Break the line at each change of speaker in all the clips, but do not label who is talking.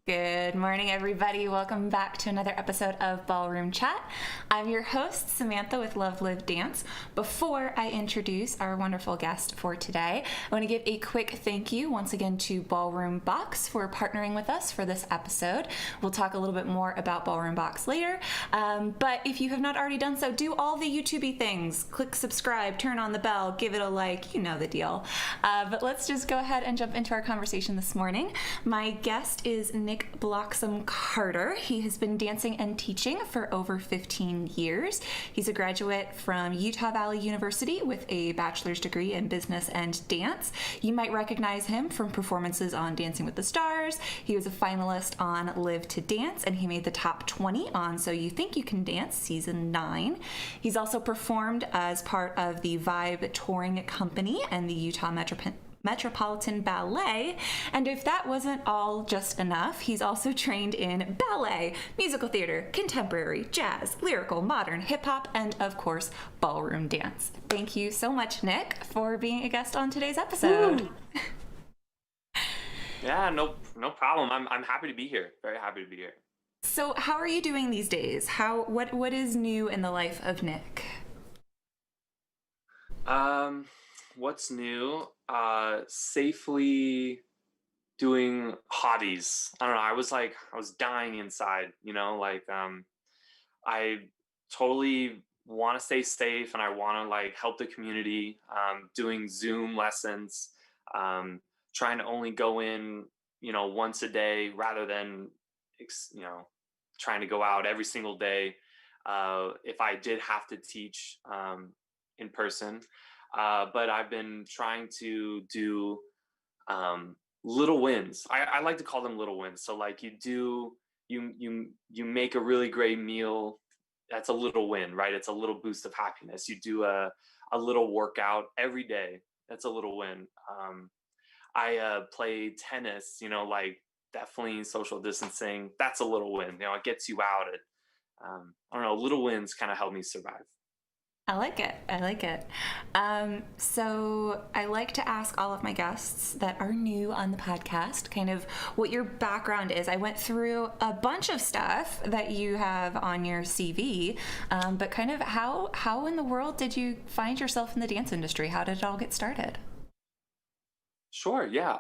Good morning, everybody. Welcome back to another episode of Ballroom Chat. I'm your host, Samantha with Love.Live.Dance. Before I introduce our wonderful guest for today, I want to give a quick thank you once again to BallroomBox for partnering with us for this episode. We'll talk a little bit more about BallroomBox later, but if you have not already done so, do all the YouTube-y things. Click subscribe, turn on the bell, give it a like, you know the deal. But let's just go ahead and jump into our conversation this morning. My guest is Nick Bloxsom-Carter. He has been dancing and teaching for over 15 years. He's a graduate from Utah Valley University with a bachelor's degree in business and dance. You might recognize him from performances on Dancing with the Stars. He was a finalist on Live to Dance, and he made the top 20 on So You Think You Can Dance season 9. He's also performed as part of the Vibe touring company and the Utah Metropolitan Ballet, and if that wasn't all just enough, he's also trained in ballet, musical theater, contemporary, jazz, lyrical, modern, hip-hop, and of course, ballroom dance. Thank you so much, Nick, for being a guest on today's episode.
Yeah, no problem. I'm happy to be here. Very happy to be here.
So how are you doing these days? What is new in the life of Nick?
What's new? Safely doing hobbies. I don't know. I was dying inside, I totally want to stay safe and I want to help the community, doing Zoom lessons, trying to only go in, once a day rather than, trying to go out every single day. If I did have to teach, in person, but I've been trying to do little wins. I like to call them little wins. So you make a really great meal. That's a little win, right? It's a little boost of happiness. You do a little workout every day. That's a little win. I play tennis, definitely social distancing. That's a little win. It gets you out. I don't know, little wins kind of help me survive.
I like it. So I like to ask all of my guests that are new on the podcast kind of what your background is. I went through a bunch of stuff that you have on your CV, but kind of how in the world did you find yourself in the dance industry? How did it all get started?
Sure, yeah.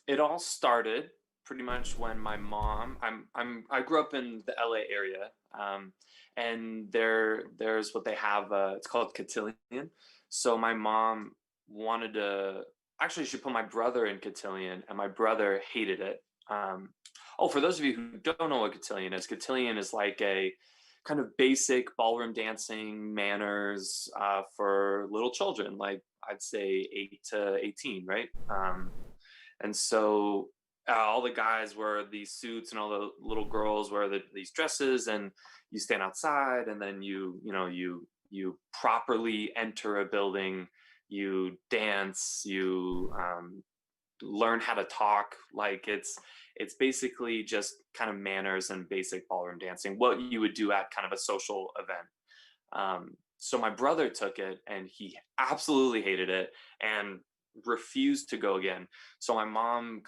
It all started pretty much when my mom, I grew up in the LA area. And there's what they have, it's called Cotillion. So my mom she put my brother in Cotillion, and my brother hated it. For those of you who don't know what Cotillion is like a kind of basic ballroom dancing manners for little children, like I'd say 8 to 18, right? And so all the guys wear these suits and all the little girls wear these dresses, and you stand outside, and then you properly enter a building, you dance, you learn how to talk. It's basically just kind of manners and basic ballroom dancing, what you would do at kind of a social event. So my brother took it and he absolutely hated it and refused to go again. So my mom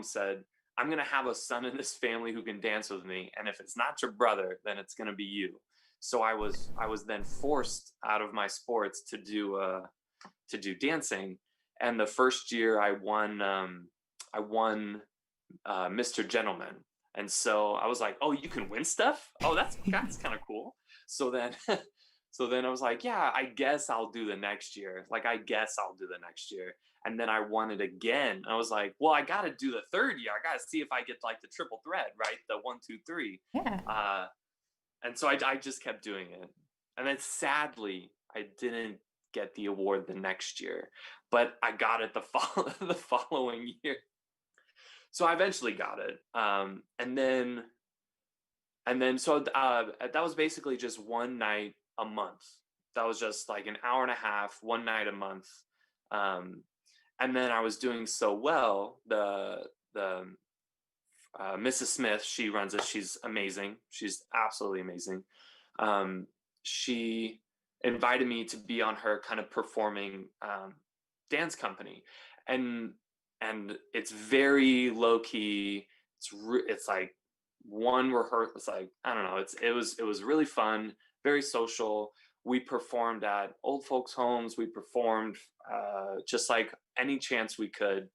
said, I'm going to have a son in this family who can dance with me. And if it's not your brother, then it's going to be you. So I was then forced out of my sports to do dancing. And the first year I won Mr. Gentleman. And so I was like, oh, you can win stuff? Oh, that's kind of cool. So then I was like, yeah, I guess I'll do the next year. And then I won it again. I was like, well, I got to do the third year. I got to see if I get the triple threat, right? The 1, 2, 3.
Yeah.
And so I just kept doing it. And then sadly, I didn't get the award the next year, but I got it the following year. So I eventually got it. And then that was basically just one night a month. That was just an hour and a half, one night a month. And then I was doing so well. The Mrs. Smith, she runs it. She's amazing. She's absolutely amazing. She invited me to be on her kind of performing dance company, and it's very low key. it's like one rehearsal. It's like, I don't know. It was really fun, very social. We performed at old folks' homes. We performed just like any chance we could.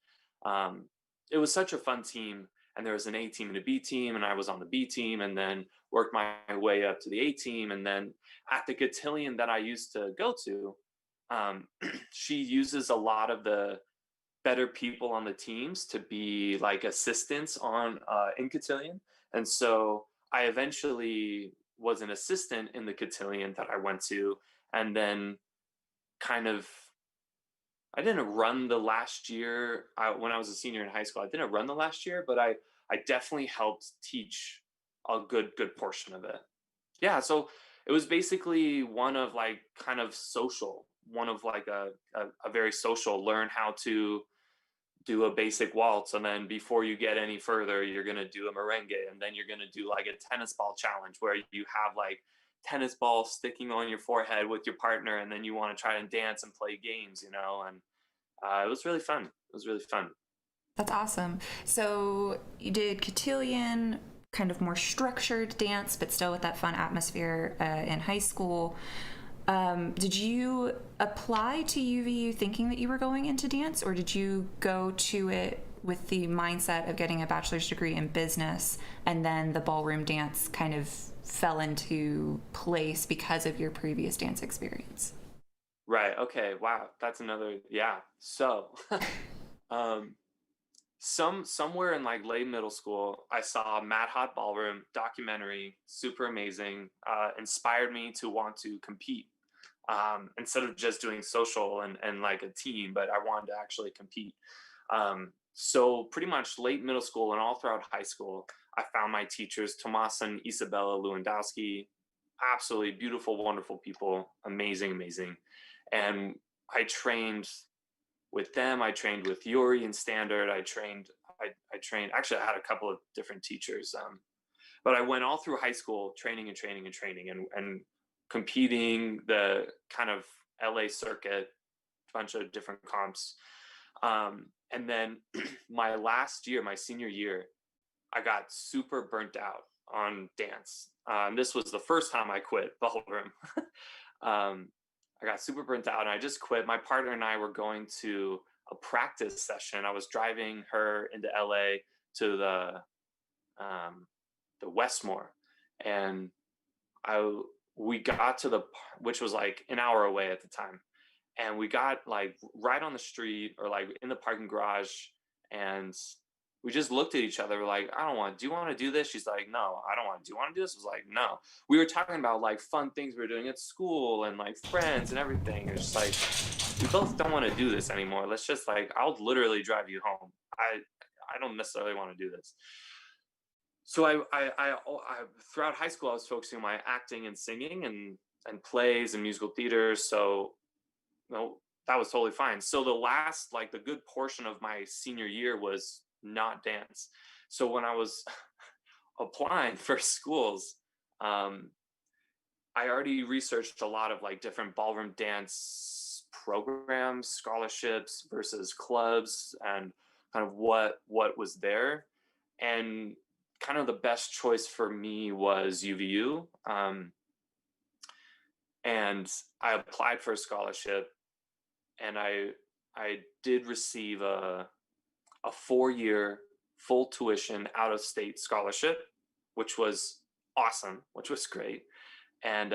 Um, it was such a fun team, and there was an A team and a B team, and I was on the B team, and then worked my way up to the A team, and then at the Cotillion that I used to go to, she uses a lot of the better people on the teams to be like assistants on in Cotillion. And so I eventually was an assistant in the Cotillion that I went to, and then kind of I didn't run the last year when I was a senior in high school. I didn't run the last year, but I definitely helped teach a good portion of it. Yeah, so it was basically one of like kind of social, one of like a very social, learn how to do a basic waltz, and then before you get any further you're going to do a merengue, and then you're going to do like a tennis ball challenge where you have like tennis balls sticking on your forehead with your partner, and then you want to try and dance and play games, and it was really fun. It was really fun.
That's awesome. So you did cotillion, kind of more structured dance, but still with that fun atmosphere in high school. Did you apply to UVU thinking that you were going into dance, or did you go to it with the mindset of getting a bachelor's degree in business, and then the ballroom dance kind of fell into place because of your previous dance experience?
Right. Okay. Wow. That's another. Yeah. So, um, somewhere in like late middle school, I saw Mad Hot Ballroom documentary, super amazing. Inspired me to want to compete, instead of just doing social and like a team, but I wanted to actually compete. So pretty much late middle school and all throughout high school, I found my teachers, Tomas and Isabella Lewandowski, absolutely beautiful, wonderful people, amazing, amazing. And I trained with them. I trained with Yuri and Standard. I trained, actually, I had a couple of different teachers. But I went all through high school training and training and training and competing the kind of LA circuit, bunch of different comps. And then my last year, my senior year, I got super burnt out on dance. This was the first time I quit ballroom. um, I got super burnt out and I just quit. My partner and I were going to a practice session. I was driving her into LA to um, the Westmore, and I we got to the which was like an hour away at the time, and we got like right on the street or like in the parking garage, and we just looked at each other. We're like, I don't want. Do you want to do this? She's like, no, I don't want. Do you want to do this? I was like, no. We were talking about like fun things we were doing at school and like friends and everything. It's just like we both don't want to do this anymore. Let's just like I'll literally drive you home. I don't necessarily want to do this. So I throughout high school I was focusing on my acting and singing and plays and musical theater. So that was totally fine. So the last, like the good portion of my senior year was not dance. So when I was applying for schools, um, I already researched a lot of like different ballroom dance programs, scholarships versus clubs, and kind of what was there. And kind of the best choice for me was UVU. And I applied for a scholarship, and I did receive a 4 year full tuition out of state scholarship, which was awesome, which was great. And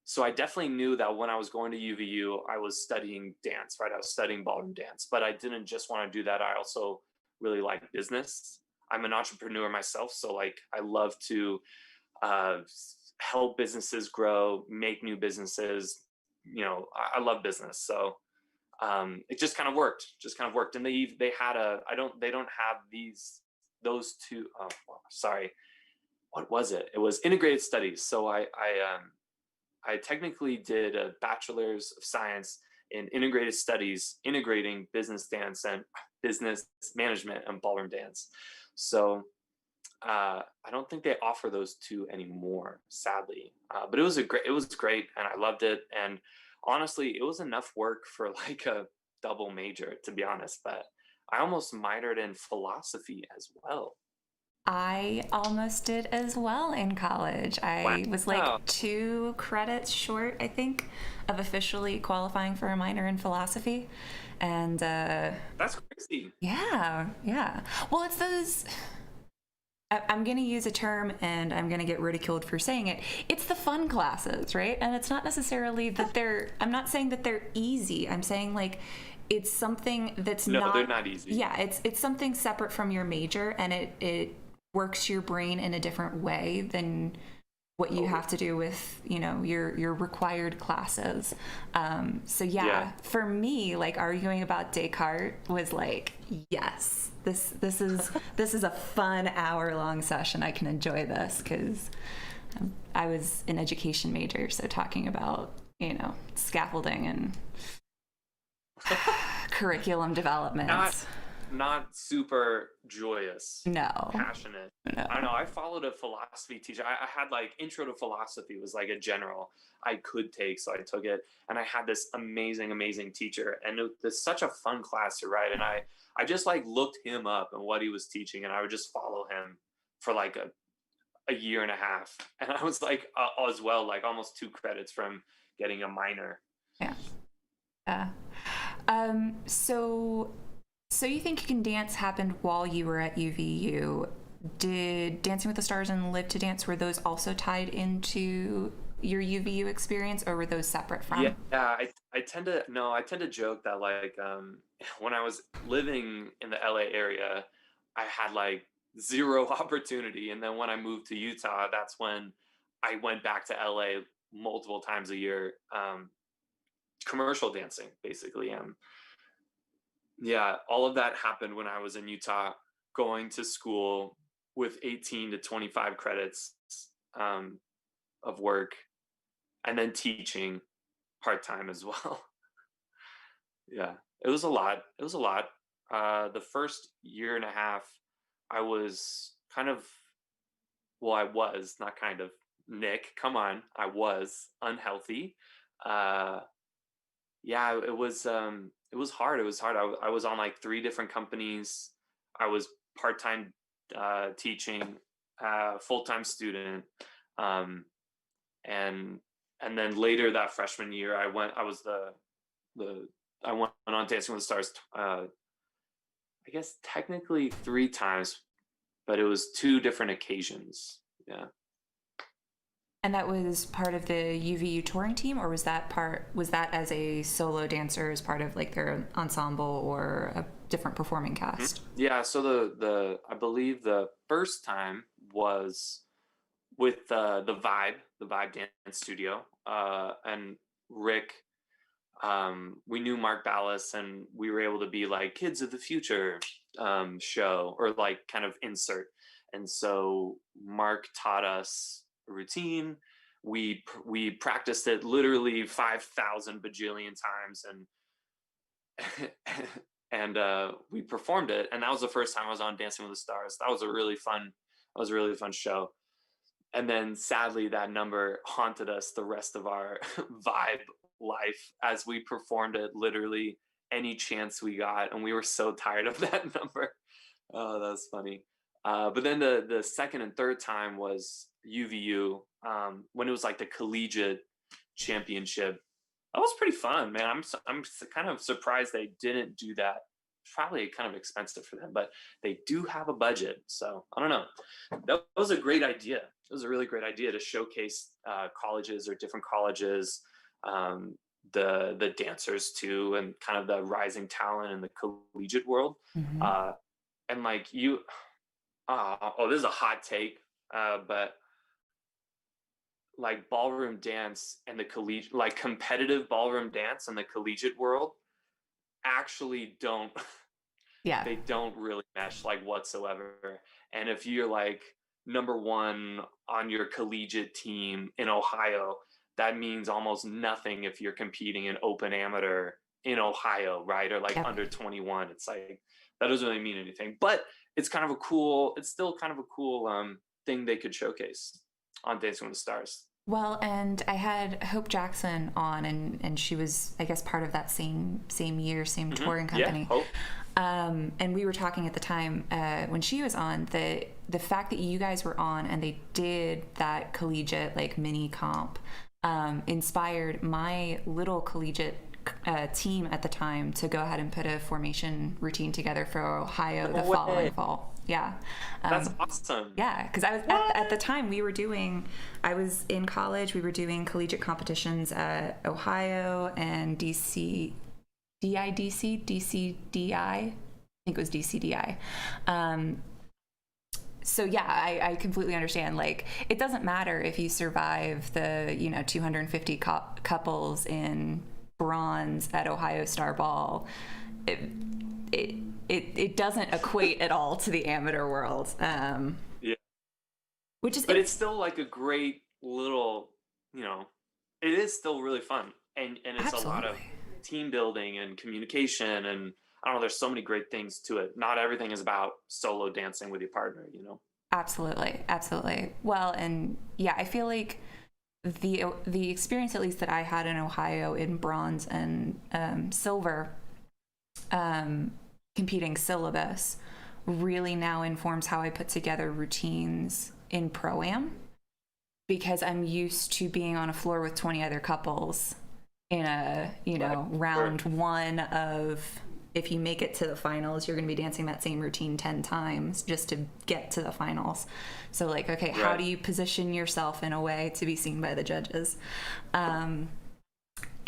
so I definitely knew that when I was going to UVU, I was studying dance, right? I was studying ballroom dance, but I didn't just want to do that. I also really like business. I'm an entrepreneur myself, so like I love to uh, help businesses grow, make new businesses. I love business, so it just kind of worked. Just kind of worked. And they had a I don't they don't have those two. Oh, well, sorry, what was it? It was integrated studies. So I technically did a bachelor's of science in integrated studies, integrating business dance and business management and ballroom dance. So I don't think they offer those two anymore, sadly. But it was great, and I loved it. And honestly, it was enough work for like a double major, to be honest. But I almost minored in philosophy as well.
I almost did as well in college. I was like
Wow.
2 credits short, I think, of officially qualifying for a minor in philosophy. And
That's crazy.
yeah, yeah. Well, it's those. I'm going to use a term and I'm going to get ridiculed for saying it. It's the fun classes, right? And it's not necessarily that I'm not saying that they're easy. I'm saying like it's something that's
No, they're
not,
not easy.
yeah, it's something separate from your major, and it works your brain in a different way than what you have to do with, you know, your required classes. So yeah, for me, like arguing about Descartes was like, yes, this is a fun hour-long session. I can enjoy this because I was an education major, so talking about, you know, scaffolding and curriculum development.
Not super joyous.
No.
Passionate.
No.
I don't know. I followed a philosophy teacher. I had like intro to philosophy was like a general I could take, so I took it. And I had this amazing teacher, and it was such a fun class to write. And I just like looked him up and what he was teaching, and I would just follow him for like a year and a half. And I was like as well, like almost 2 credits from getting a minor.
Yeah. So you think You Can Dance happened while you were at UVU. Did Dancing with the Stars and Live to Dance, were those also tied into your UVU experience, or were those separate from?
Yeah, I tend to joke that like when I was living in the LA area, I had like 0 opportunity, and then when I moved to Utah, that's when I went back to LA multiple times a year, commercial dancing basically. Yeah, all of that happened when I was in Utah, going to school with 18 to 25 credits of work, and then teaching part-time as well. Yeah, it was a lot. It was a lot. The first year and a half, I was kind of, well, I was not kind of, Nick, come on, I was unhealthy. Uh, yeah, it was hard. It was hard. I was on like 3 different companies. I was part-time teaching, full-time student, and then later that freshman year, I went on Dancing with the Stars. I guess technically 3 times, but it was 2 different occasions. Yeah.
And that was part of the UVU touring team, or was that as a solo dancer as part of like their ensemble or a different performing cast?
Yeah, so I believe the first time was with the Vibe Dance Studio, and Rick. We knew Mark Ballas, and we were able to be like Kids of the Future show, or like kind of insert. And so Mark taught us a routine. We practiced it literally 5,000 bajillion times, and we performed it. And that was the first time I was on Dancing with the Stars. That was a really fun show. And then sadly, that number haunted us the rest of our Vibe life, as we performed it literally any chance we got, and we were so tired of that number. Oh, that was funny. But then the second and third time was UVU, when it was like the collegiate championship. That was pretty fun, man. I'm kind of surprised they didn't do that. It's probably kind of expensive for them, but they do have a budget, so I don't know. That was a great idea. It was a really great idea to showcase colleges, or different colleges, the dancers too, and kind of the rising talent in the collegiate world.
Mm-hmm.
And like this is a hot take, but like ballroom dance and the collegiate, like competitive ballroom dance and the collegiate world actually don't,
Yeah,
they don't really mesh like whatsoever. And if you're like number 1 on your collegiate team in Ohio, that means almost nothing if you're competing in open amateur in Ohio, right? Or like under 21. It's like, that doesn't really mean anything, but it's still kind of a cool thing they could showcase on Dancing with the Stars.
Well, and I had Hope Jackson on, and she was, I guess, part of that same year, same touring company.
Yeah, Hope.
And we were talking at the time when she was on the fact that you guys were on and they did that collegiate like mini comp inspired my little collegiate team at the time to go ahead and put a formation routine together for Ohio the following fall. Yeah.
That's awesome.
Yeah, because I was at the time I was in college. We were doing collegiate competitions at Ohio and DC, DCDI. I think it was DCDI. So yeah, I completely understand. Like, it doesn't matter if you survive the 250 couples in bronze at Ohio Star Ball. It doesn't equate at all to the amateur world.
Yeah.
Which is,
but it's still like a great little, it is still really fun, and it's
absolutely.
a lot of team building and communication, and I don't know, there's so many great things to it. Not everything is about solo dancing with your partner.
Absolutely. Well, and yeah, I feel like the experience, at least that I had in Ohio in bronze and silver, competing syllabus, really now informs how I put together routines in Pro-Am, because I'm used to being on a floor with 20 other couples in a round one of, if you make it to the finals, you're going to be dancing that same routine 10 times just to get to the finals. So like, okay, how do you position yourself in a way to be seen by the judges?
I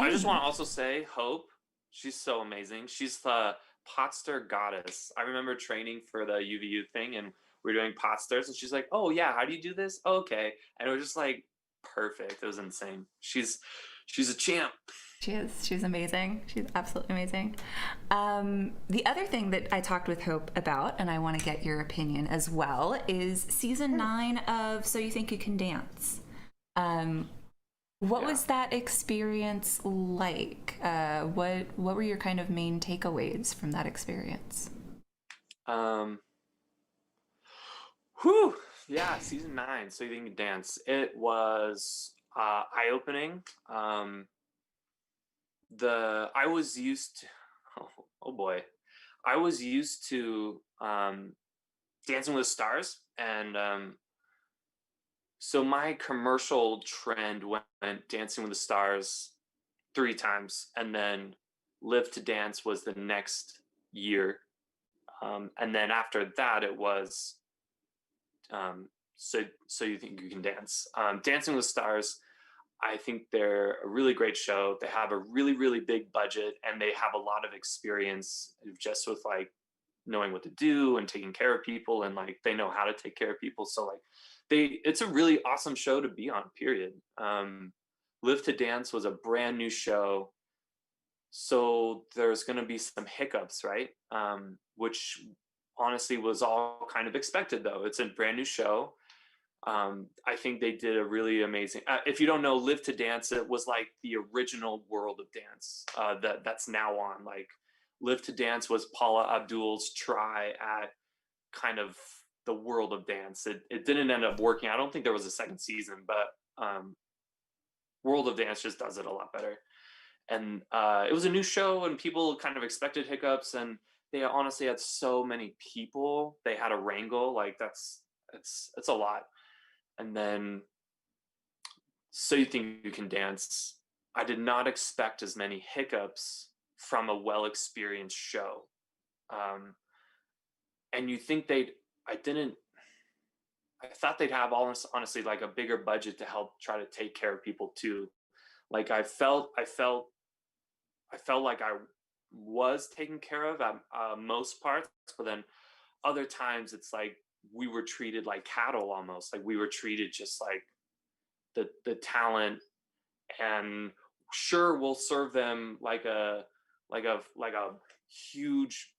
just want to also say, Hope, she's so amazing. She's the Potster goddess. I remember training for the UVU thing, and we were doing Potsters, and she's like, oh yeah, how do you do this? Oh, okay. And it was just like perfect. It was insane. She's a champ.
She's amazing. She's absolutely amazing. The other thing that I talked with Hope about, and I want to get your opinion as well, is season 9 of So You Think You Can Dance. What was that experience like? What were your kind of main takeaways from that experience?
Yeah, season 9, So You Think You Can Dance. It was eye-opening. I was used to, oh boy, I was used to Dancing with the Stars, and so my commercial trend went Dancing with the Stars 3 times, and then Live to Dance was the next year, and then after that it was so You Think You Can Dance. Dancing with the Stars, I think they're a really great show. They have a really, really big budget, and they have a lot of experience just with like knowing what to do and taking care of people, and like they know how to take care of people. So like it's a really awesome show to be on, period. Live to Dance was a brand new show, so there's going to be some hiccups, right? Which honestly was all kind of expected, though. It's a brand new show. I think they did a really amazing. If you don't know, Live to Dance, it was like the original World of Dance that's now on. Like, Live to Dance was Paula Abdul's try at kind of the World of Dance. It didn't end up working. I don't think there was a second season, but World of Dance just does it a lot better. And it was a new show, and people kind of expected hiccups, and they honestly had so many people they had to wrangle. Like it's a lot. And then So You Think You Can Dance, I did not expect as many hiccups from a well-experienced show. And you think I thought they'd have honestly like a bigger budget to help try to take care of people too. Like I felt like I was taken care of at most parts, but then other times it's like we were treated like cattle almost. Like we were treated just like the talent, and sure, we'll serve them like a huge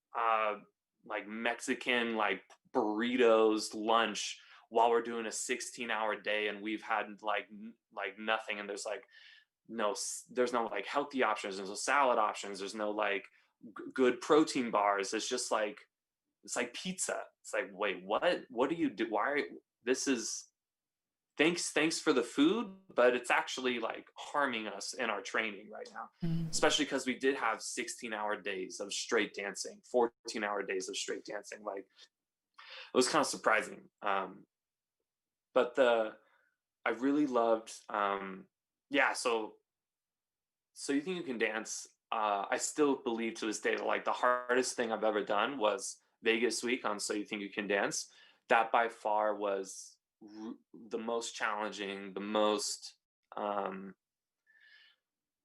like Mexican like burritos lunch while we're doing a 16-hour day, and we've had like nothing, and there's no like healthy options, there's no salad options, there's no like good protein bars. It's like pizza. It's like, wait, what do you do? Why this is thanks for the food, but it's actually like harming us in our training right now,
Mm.
especially because we did have 16-hour days of straight dancing, 14-hour days of straight dancing. Like it was kind of surprising. But the I really loved yeah, so you think you can dance. I still believe to this day that like the hardest thing I've ever done was Vegas week on So You Think You Can Dance. That by far was the most challenging, the most um,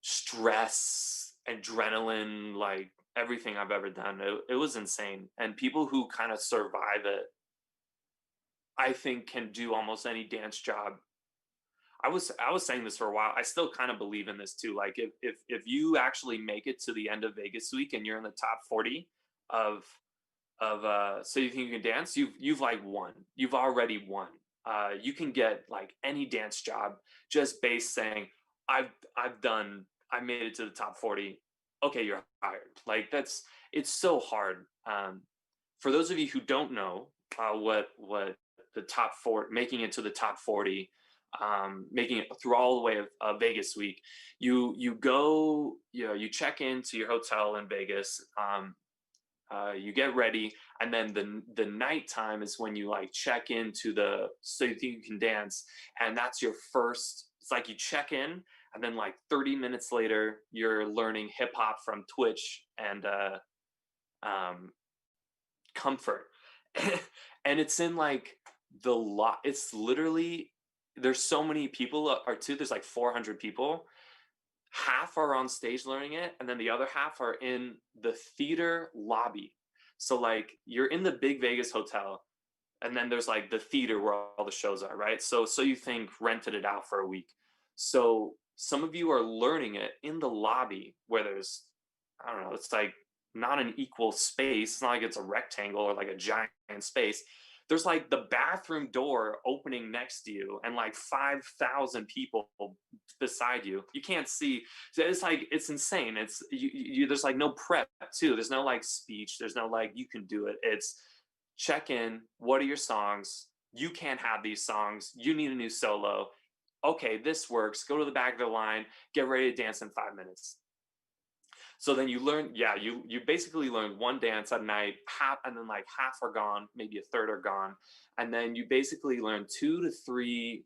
stress, adrenaline, like everything I've ever done. It was insane. And people who kind of survive it, I think, can do almost any dance job. I was saying this for a while. I still kind of believe in this too. Like if you actually make it to the end of Vegas week and you're in the top 40 of So You Think You Can Dance, you've like won. You've already won. You can get like any dance job just based saying I made it to the top 40. Okay, you're hired. Like it's so hard. For those of you who don't know what the top four making it to the top 40, making it through all the way of Vegas week, you go, you check into your hotel in Vegas, you get ready, and then the nighttime is when you like check into the So You Think You Can Dance, and that's your first. It's like you check in, and then like 30 minutes later, you're learning hip hop from Twitch and um, Comfort, and it's in like the lot. It's literally there's so many people, or two. There's like 400 people. Half are on stage learning it, and then the other half are in the theater lobby. So like you're in the big Vegas hotel, and then there's like the theater where all the shows are, right? So you think rented it out for a week. So some of you are learning it in the lobby where there's, I don't know, it's like not an equal space. It's not like it's a rectangle or like a giant space. There's like the bathroom door opening next to you and like 5,000 people beside you. You can't see. So it's like, it's insane. It's there's like no prep too. There's no like speech. There's no like, you can do it. It's check in. What are your songs? You can't have these songs. You need a new solo. Okay, this works. Go to the back of the line. Get ready to dance in 5 minutes. So then you learn, yeah, you basically learn one dance at night, half, and then like half are gone, maybe a third are gone, and then you basically learn 2 to 3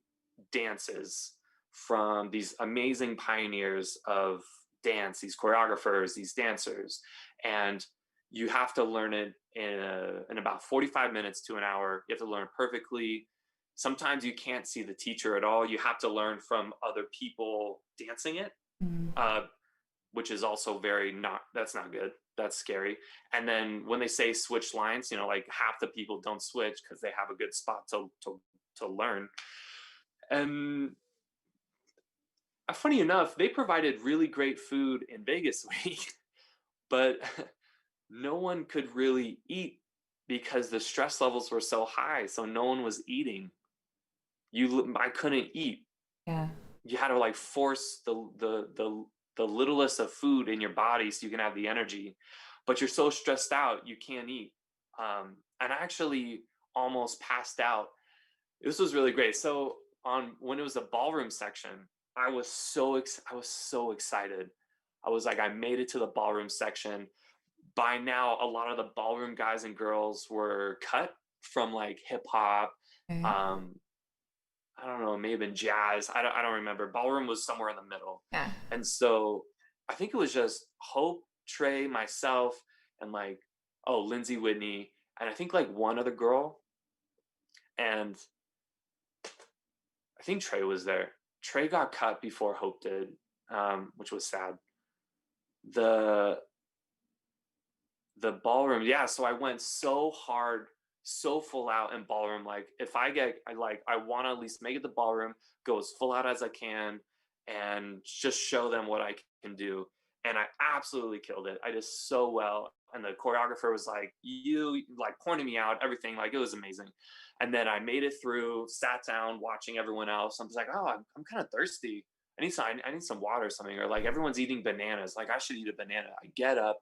dances from these amazing pioneers of dance, these choreographers, these dancers, and you have to learn it in about 45 minutes to an hour. You have to learn it perfectly. Sometimes you can't see the teacher at all. You have to learn from other people dancing it.
Mm.
Which is also very not, that's not good, that's scary. And then when they say switch lines, like half the people don't switch because they have a good spot to learn. And funny enough, they provided really great food in Vegas week, but no one could really eat because the stress levels were so high, so no one was eating. I couldn't eat.
Yeah.
You had to like force the littlest of food in your body so you can have the energy, but you're so stressed out you can't eat. And I actually almost passed out. This was really great. So on when it was a ballroom section, I was so excited. I was like, I made it to the ballroom section. By now, a lot of the ballroom guys and girls were cut from like hip hop.
Okay.
I don't know, it may have been jazz. I don't remember. Ballroom was somewhere in the middle.
Yeah.
And so I think it was just Hope, Trey, myself, and like, oh, Lindsay Whitney, and I think like one other girl. And I think Trey was there. Trey got cut before Hope did, which was sad. The ballroom, yeah. So I went so hard, so full out in ballroom. Like if I want to at least make it the ballroom, go as full out as I can, and just show them what I can do. And I absolutely killed it. I did so well. And the choreographer was like, you like pointing me out, everything. Like it was amazing. And then I made it through, sat down, watching everyone else. I'm just like, oh, I'm kind of thirsty. I need some water or something. Or like everyone's eating bananas. Like I should eat a banana. I get up,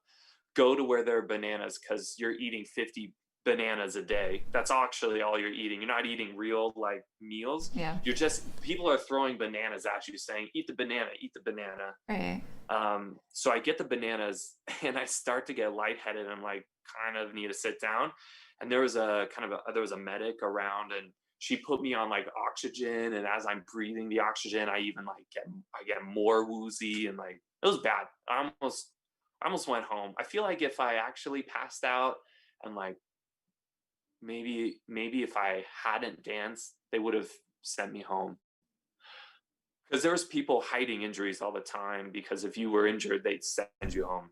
go to where there are bananas because you're eating 50 bananas a day. That's actually all you're eating. You're not eating real like meals.
Yeah.
You're just, people are throwing bananas at you saying, eat the banana, eat the banana.
Right.
So I get the bananas and I start to get lightheaded. I'm like, kind of need to sit down. And there was there was a medic around, and she put me on like oxygen. And as I'm breathing the oxygen, I even like get more woozy, and like, it was bad. I almost went home. I feel like if I actually passed out and like, maybe if I hadn't danced, they would have sent me home. Because there was people hiding injuries all the time, because if you were injured, they'd send you home.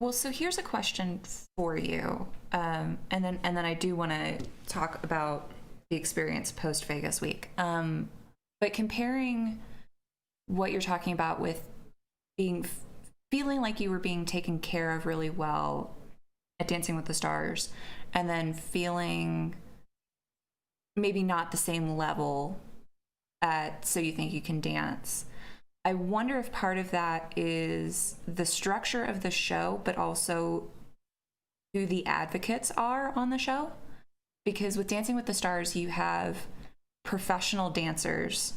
Well, so here's a question for you, and then I do want to talk about the experience post Vegas week. But comparing what you're talking about with feeling like you were being taken care of really well at Dancing with the Stars, and then feeling maybe not the same level at So You Think You Can Dance. I wonder if part of that is the structure of the show, but also who the advocates are on the show. Because with Dancing with the Stars, you have professional dancers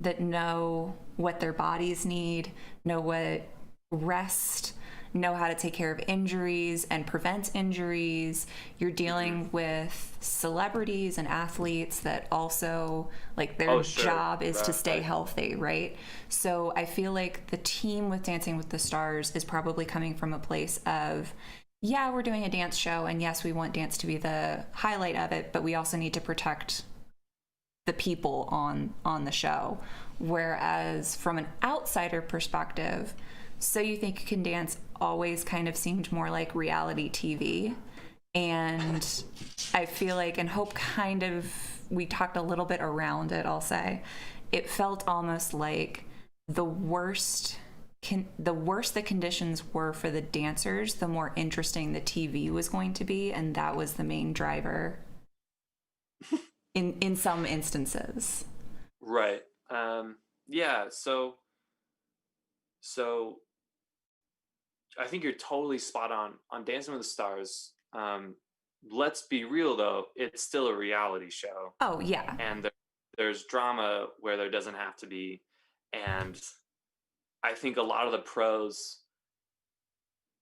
that know what their bodies need, know what rest, know how to take care of injuries and prevent injuries. You're dealing with celebrities and athletes that also, like, their job is to stay healthy, right? So I feel like the team with Dancing with the Stars is probably coming from a place of, yeah, we're doing a dance show, and yes, we want dance to be the highlight of it, but we also need to protect the people on the show. Whereas from an outsider perspective, So You Think You Can Dance always kind of seemed more like reality TV. And I feel like, and Hope kind of, we talked a little bit around it, I'll say. It felt almost like the worse the conditions were for the dancers, the more interesting the TV was going to be. And that was the main driver in some instances.
Right. Yeah. So I think you're totally spot on Dancing with the Stars. Let's be real though, it's still a reality show.
Oh yeah.
And there's drama where there doesn't have to be. And I think a lot of the pros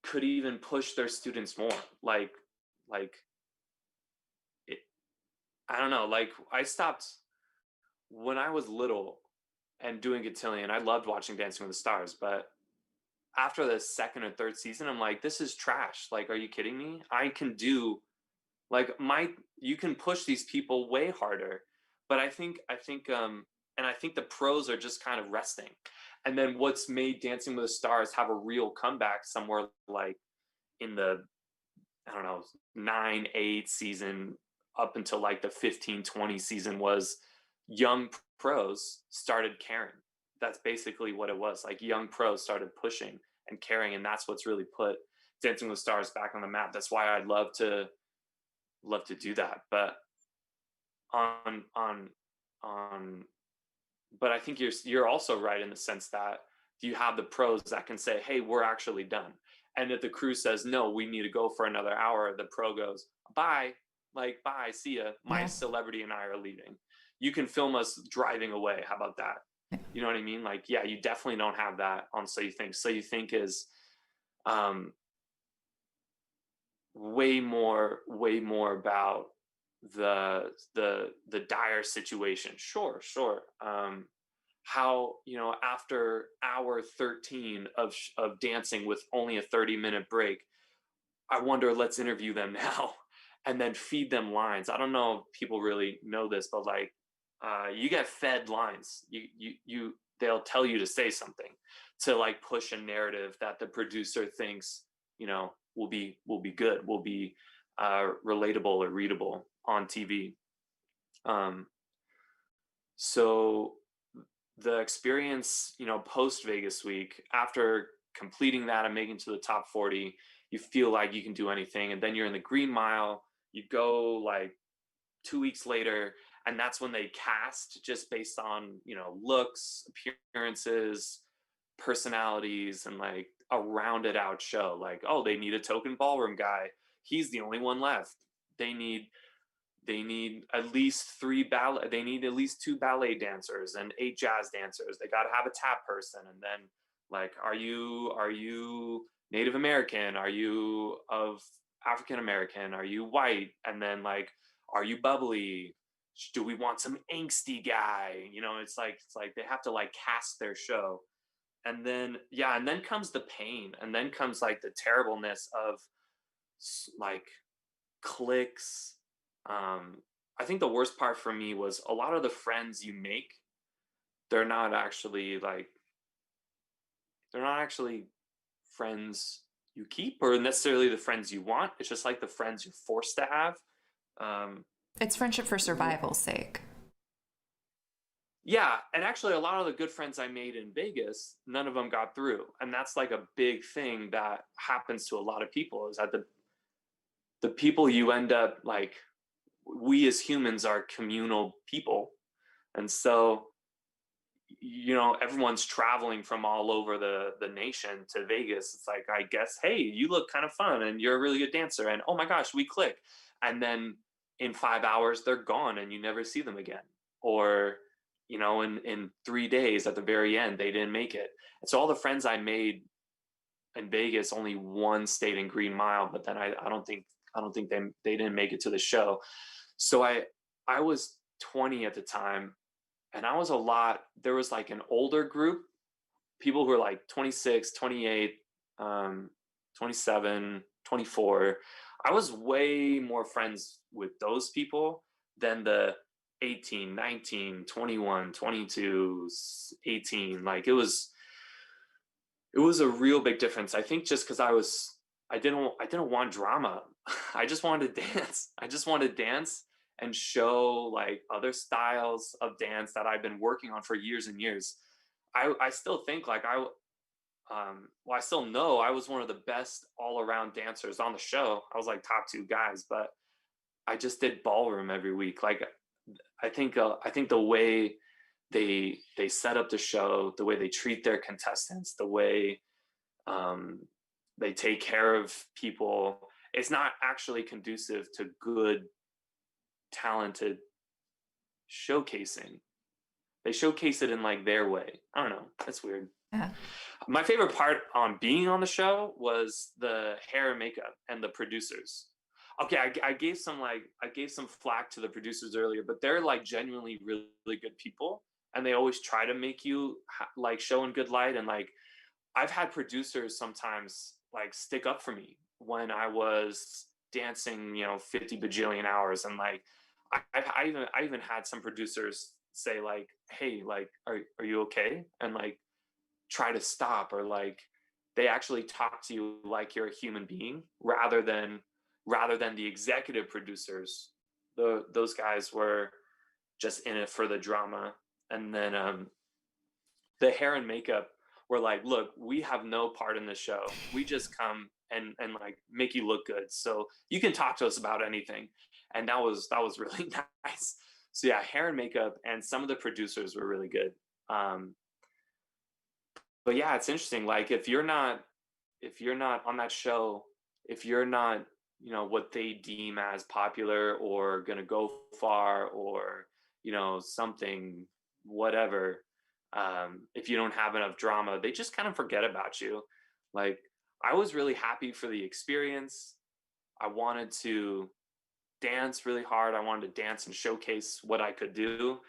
could even push their students more. Like it, I don't know, like I stopped when I was little and doing Cotillion. I loved watching Dancing with the Stars, but after the second or third season, I'm like, this is trash. Like, are you kidding me? I can do like you can push these people way harder. But I think and I think the pros are just kind of resting. And then what's made Dancing with the Stars have a real comeback somewhere like in the, I don't know, 9, 8 season up until like the 15, 20 season was young pros started caring. That's basically what it was. Like, young pros started pushing and caring, and that's what's really put Dancing with the Stars back on the map. That's why I'd love to do that. But on but I think you're also right in the sense that you have the pros that can say, hey, we're actually done. And if the crew says, no, we need to go for another hour, the pro goes, bye, like, bye, see ya, my celebrity and I are leaving. You can film us driving away. How about that? You know what I mean? Like, yeah, you definitely don't have that on So You Think. So You Think is way more about the dire situation. Sure. How, after hour 13 of dancing with only a 30-minute break, I wonder, let's interview them now and then feed them lines. I don't know if people really know this, but like, you get fed lines. They'll tell you to say something to like push a narrative that the producer thinks, will be good, will be relatable or readable on TV. So the experience, post Vegas week, after completing that and making to the top 40, you feel like you can do anything. And then you're in the Green Mile, you go like 2 weeks later, and that's when they cast just based on, looks, appearances, personalities, and like a rounded out show. Like, oh, they need a token ballroom guy. He's the only one left. they need at least they need at least 2 ballet dancers and 8 jazz dancers. They got to have a tap person. And then like, are you Native American? Are you of African American? Are you white? And then like, are you bubbly? Do we want some angsty guy? It's like they have to like cast their show. And then and then comes the pain, and then comes like the terribleness of like cliques. I think the worst part for me was a lot of the friends you make, they're not actually friends you keep, or necessarily the friends you want. It's just like the friends you're forced to have.
It's friendship for survival's sake.
Yeah, and actually a lot of the good friends I made in Vegas, none of them got through. And that's like a big thing that happens to a lot of people, is that the people you end up like, we as humans are communal people. And so, everyone's traveling from all over the nation to Vegas. It's like, I guess, hey, you look kind of fun and you're a really good dancer. And oh my gosh, we click. And then in 5 hours, they're gone and you never see them again. Or, in 3 days at the very end, they didn't make it. And so all the friends I made in Vegas, only one stayed in Green Mile, but then I don't think they didn't make it to the show. So I was 20 at the time, and there was like an older group, people who were like 26, 28, 27, 24. I was way more friends with those people than the 18, 19, 21, 22, 18. Like it was a real big difference. I think just because I didn't want drama. I just wanted to dance. I just wanted to dance and show like other styles of dance that I've been working on for years and years. I still think like I still know I was one of the best all around dancers on the show. I was like top 2 guys, but I just did ballroom every week. Like I think the way they set up the show, the way they treat their contestants, the way they take care of people, it's not actually conducive to good, talented showcasing. They showcase it in like their way. I don't know. That's weird.
Yeah.
My favorite part on being on the show was the hair and makeup and the producers. Okay, I gave some flack to the producers earlier, but they're like genuinely really, really good people, and they always try to make you like show in good light. And like I've had producers sometimes like stick up for me when I was dancing, 50 bajillion hours, and like I even had some producers say like, hey, like are you okay, and like try to stop, or like they actually talk to you like you're a human being rather than the executive producers. Those guys were just in it for the drama. And then the hair and makeup were like, look, we have no part in the show. We just come and like make you look good. So you can talk to us about anything. And that was really nice. So yeah, hair and makeup and some of the producers were really good. But yeah, it's interesting. Like if you're not on that show, if you're not, what they deem as popular or gonna go far, or something, whatever, if you don't have enough drama, they just kind of forget about you. Like I was really happy for the experience. I wanted to dance really hard. I wanted to dance and showcase what I could do,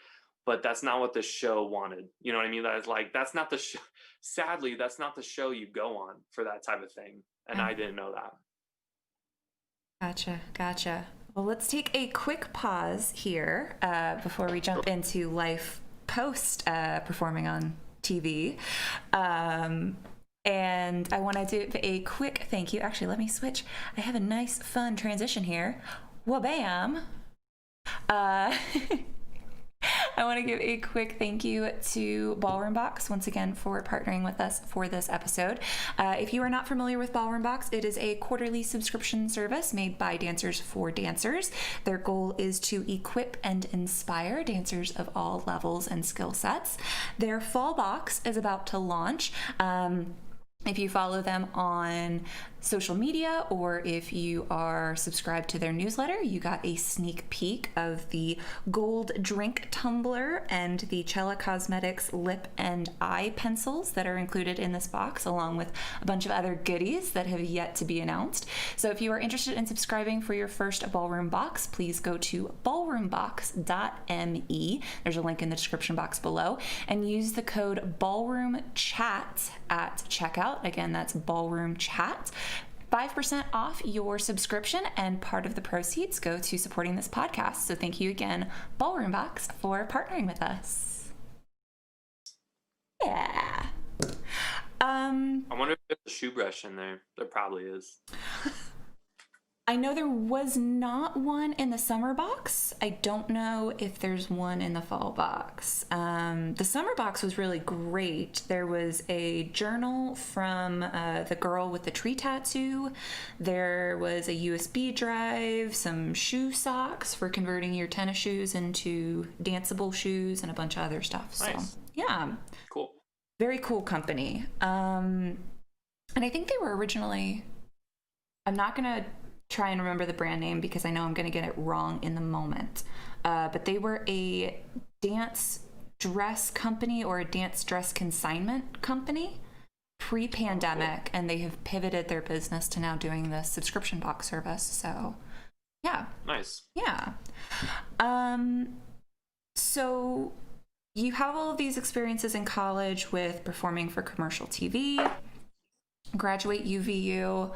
but that's not what the show wanted. You know what I mean? That's not the show. Sadly, that's not the show you go on for that type of thing. And I didn't know that.
Gotcha. Well, let's take a quick pause here before we jump into life post performing on TV. And I want to do a quick thank you. Actually, let me switch. I have a nice, fun transition here. Wabam! I want to give a quick thank you to BallroomBox once again for partnering with us for this episode. If you are not familiar with BallroomBox, it is a quarterly subscription service made by dancers for dancers. Their goal is to equip and inspire dancers of all levels and skill sets. Their fall box is about to launch. If you follow them on social media, or if you are subscribed to their newsletter, you got a sneak peek of the gold drink tumbler and the Cella Cosmetics lip and eye pencils that are included in this box, along with a bunch of other goodies that have yet to be announced. So if you are interested in subscribing for your first Ballroom Box, please go to ballroombox.me. There's a link in the description box below, and use the code BallroomChat at checkout. Again, that's BallroomChat. 5% off your subscription, and part of the proceeds go to supporting this podcast. So thank you again, Ballroom Box, for partnering with us. Yeah.
I wonder if there's a shoe brush in there. There probably is.
I know there was not one in the summer box. I don't know if there's one in the fall box. The summer box was really great. There was a journal from the girl with the tree tattoo. There was a USB drive, some shoe socks for converting your tennis shoes into danceable shoes, and a bunch of other stuff.
Nice.
So, yeah.
Cool.
Very cool company. And I think they were originally, I'm not going to try and remember the brand name because I know I'm going to get it wrong in the moment. But they were a dance dress company, or a dance dress consignment company pre-pandemic, and they have pivoted their business to now doing the subscription box service. So, yeah.
Nice.
Yeah. So you have all of these experiences in college with performing for commercial TV, graduate UVU.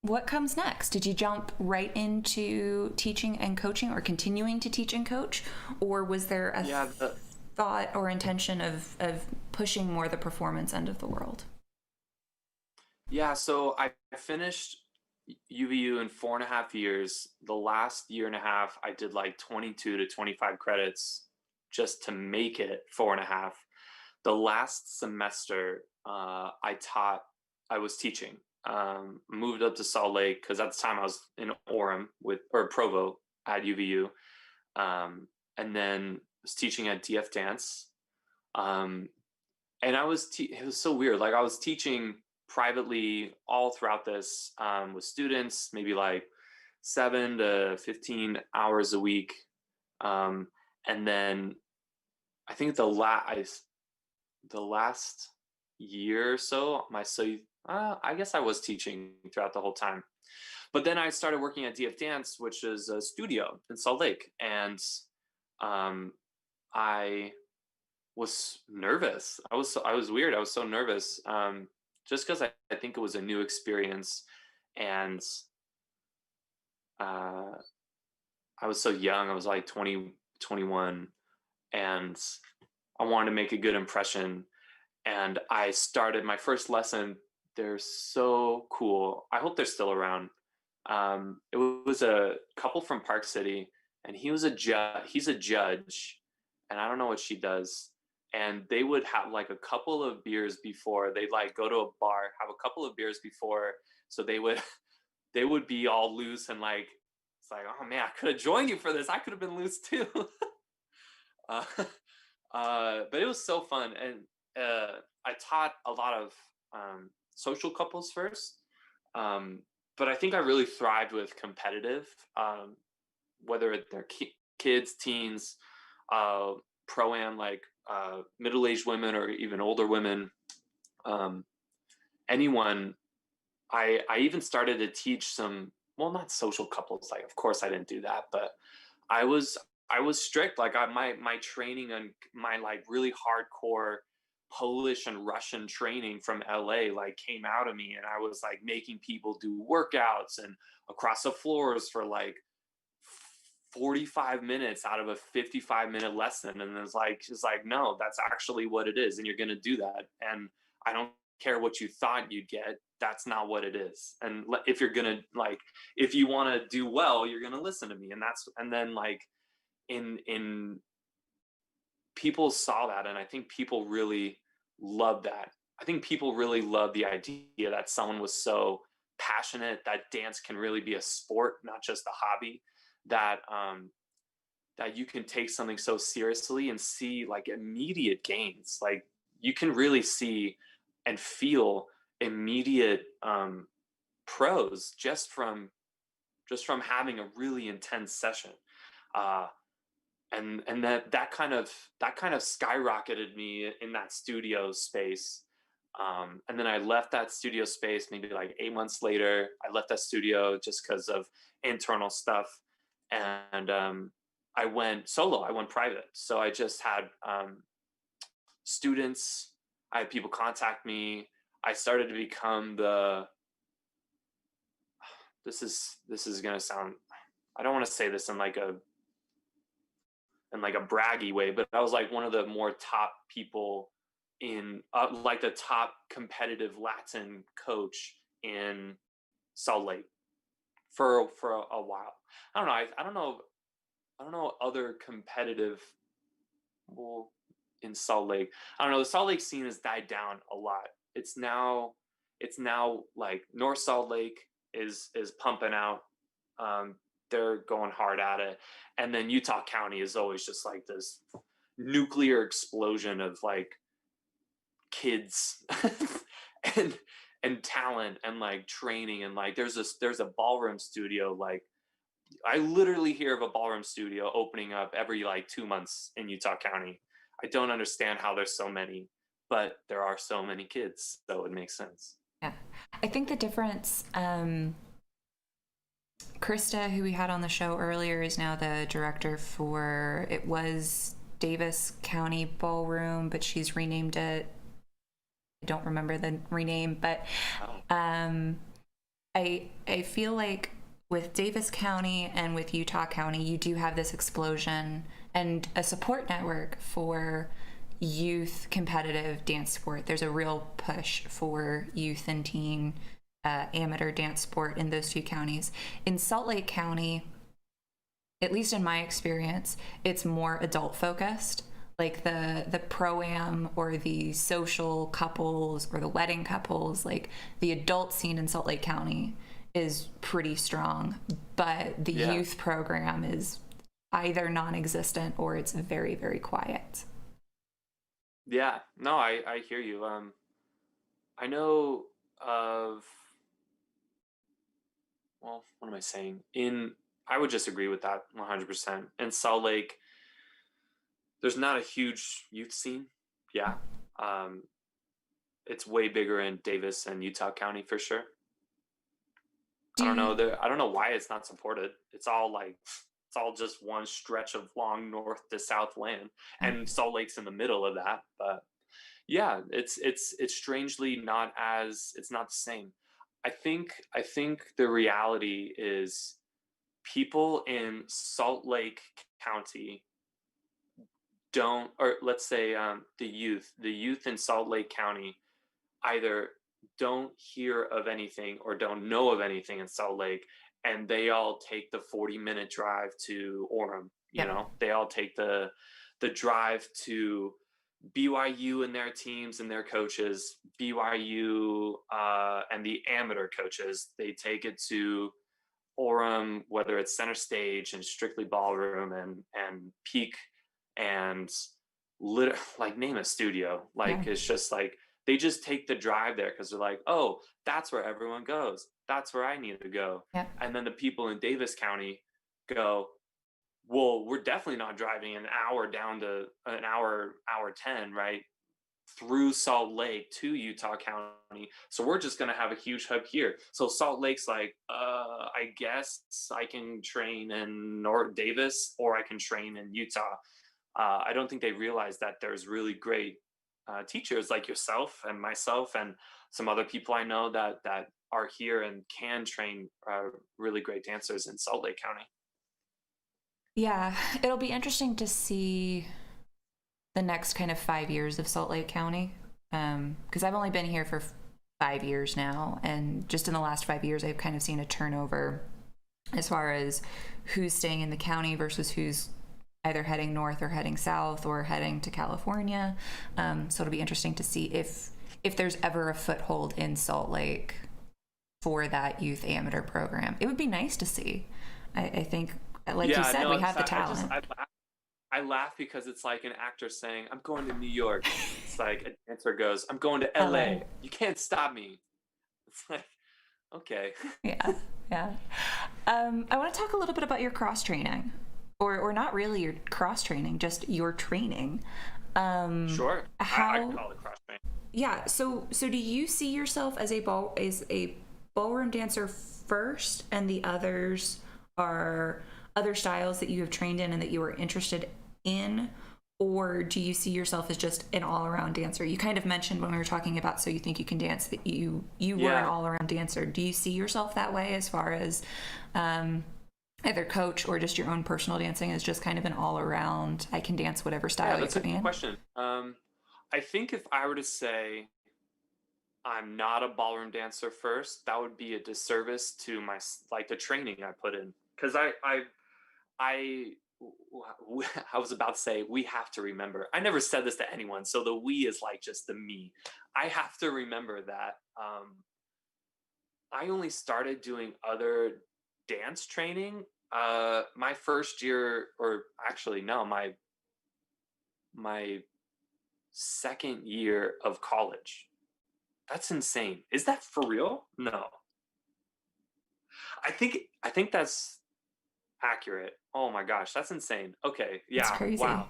What comes next? Did you jump right into teaching and coaching, or continuing to teach and coach? Or was there a thought or intention of pushing more the performance end of the world?
Yeah, so I finished UVU in 4.5 years. The last year and a half, I did like 22 to 25 credits just to make it 4.5. The last semester, I was teaching. Moved up to Salt Lake because at the time I was in Orem or Provo at UVU, and then was teaching at DF Dance, and I was it was so weird. Like, I was teaching privately all throughout this with students, maybe like 7 to 15 hours a week, and then I think the last year or so, I guess I was teaching throughout the whole time. But then I started working at DF Dance, which is a studio in Salt Lake. And I was nervous. I was weird. I was so nervous just because I think it was a new experience. And I was so young. I was like 20, 21. And I wanted to make a good impression. And I started my first lesson. They're so cool. I hope they're still around. It was a couple from Park City, and he's a judge, and I don't know what she does. And they would have like a couple of beers before. They'd like go to a bar, have a couple of beers before, so they would be all loose, and like, it's like, oh man, I could have joined you for this. I could have been loose too. But it was so fun, and I taught a lot of social couples first, but I think I really thrived with competitive, whether they're kids, teens, pro-am, like middle-aged women or even older women, anyone. I even started to teach some, well, not social couples, like, of course I didn't do that, but I was strict. Like, my training and my like really hardcore Polish and Russian training from LA like came out of me, and I was like making people do workouts and across the floors for like 45 minutes out of a 55-minute lesson. And it's like, no, that's actually what it is, and you're gonna do that, and I don't care what you thought you'd get. That's not what it is. And if you're gonna, like, if you want to do well, you're gonna listen to me. And then like in people saw that, and I think people really loved that. I think people really loved the idea that someone was so passionate that dance can really be a sport, not just a hobby, that that you can take something so seriously and see like immediate gains. Like, you can really see and feel immediate pros just from having a really intense session. Uh, and that kind of skyrocketed me in that studio space. And then I left that studio space maybe like 8 months later. I left that studio just because of internal stuff, and I went solo. I went private. So I just had students. I had people contact me. I started to become the. This is gonna sound. I don't want to say this in like a braggy way, but I was like one of the more top people in like the top competitive Latin coach in Salt Lake for a while. I don't know. I don't know other competitive well in Salt Lake. I don't know. The Salt Lake scene has died down a lot. It's now like North Salt Lake is pumping out. They're going hard at it, and then Utah County is always just like this nuclear explosion of like kids and and talent and like training, and like there's a ballroom studio. Like I literally hear of a ballroom studio opening up every like 2 months in Utah County. I don't understand how there's so many, but there are so many kids, so it makes sense.
Yeah. I think the difference, Krista, who we had on the show earlier, is now the director for, it was Davis County Ballroom, but she's renamed it. I don't remember the rename, but I feel like with Davis County and with Utah County, you do have this explosion and a support network for youth competitive dance sport. There's a real push for youth and teen amateur dance sport in those two counties. In Salt Lake County, at least in my experience, it's more adult focused. Like the pro-am or the social couples or the wedding couples, like the adult scene in Salt Lake County is pretty strong, but the youth program is either non-existent or it's very, very quiet.
Yeah, no, I hear you. I know of, well, what am I saying? I would just agree with that 100%. In Salt Lake, there's not a huge youth scene. Yeah. Um, it's way bigger in Davis and Utah County for sure. I don't know. I don't know why it's not supported. It's all just one stretch of long north to south land, and Salt Lake's in the middle of that. But yeah, it's strangely it's not the same. I think the reality is people in Salt Lake County don't, or let's say the youth in Salt Lake County either don't hear of anything or don't know of anything in Salt Lake, and they all take the 40-minute drive to Orem. They all take the drive to BYU and their teams and their coaches, BYU and the amateur coaches. They take it to Orem, whether it's Center Stage and Strictly Ballroom and Peak and like name a studio. Like it's just like they just take the drive there because they're like, oh, that's where everyone goes. That's where I need to go.
Yeah.
And then the people in Davis County go, well, we're definitely not driving an hour down to an hour 10, right? Through Salt Lake to Utah County. So we're just going to have a huge hub here. So Salt Lake's like, I guess I can train in North Davis or I can train in Utah. I don't think they realize that there's really great teachers like yourself and myself and some other people I know that are here and can train really great dancers in Salt Lake County.
Yeah, it'll be interesting to see the next kind of 5 years of Salt Lake County, because I've only been here for 5 years now, and just in the last 5 years I've kind of seen a turnover as far as who's staying in the county versus who's either heading north or heading south or heading to California. So it'll be interesting to see if there's ever a foothold in Salt Lake for that youth amateur program. It would be nice to see. I think, like you said, we have the talent.
I laugh because it's like an actor saying, I'm going to New York. It's like a dancer goes, I'm going to LA. You can't stop me. It's like, okay.
Yeah, yeah. I want to talk a little bit about your cross training, or not really your cross training, just your training.
Sure. I
How?
call it cross training.
Yeah. So do you see yourself as a ballroom dancer first, and the others are other styles that you have trained in and that you are interested in? Or do you see yourself as just an all-around dancer? You kind of mentioned when we were talking about So You Think You Can Dance that you were an
Yeah.
all-around dancer. Do you see yourself that way as far as either coach or just your own personal dancing as just kind of an all-around, I can dance whatever
Yeah,
style you
that's a
put me
good
in?
question. I think if I were to say I'm not a ballroom dancer first, that would be a disservice to like the training I put in. Because I, I was about to say we have to remember. I never said this to anyone, so the we is like just the me. I have to remember that I only started doing other dance training my first year, or actually no, my second year of college. That's insane. Is that for real? No. I think that's accurate. Oh my gosh, that's insane. Okay,
It's
yeah,
crazy.
wow.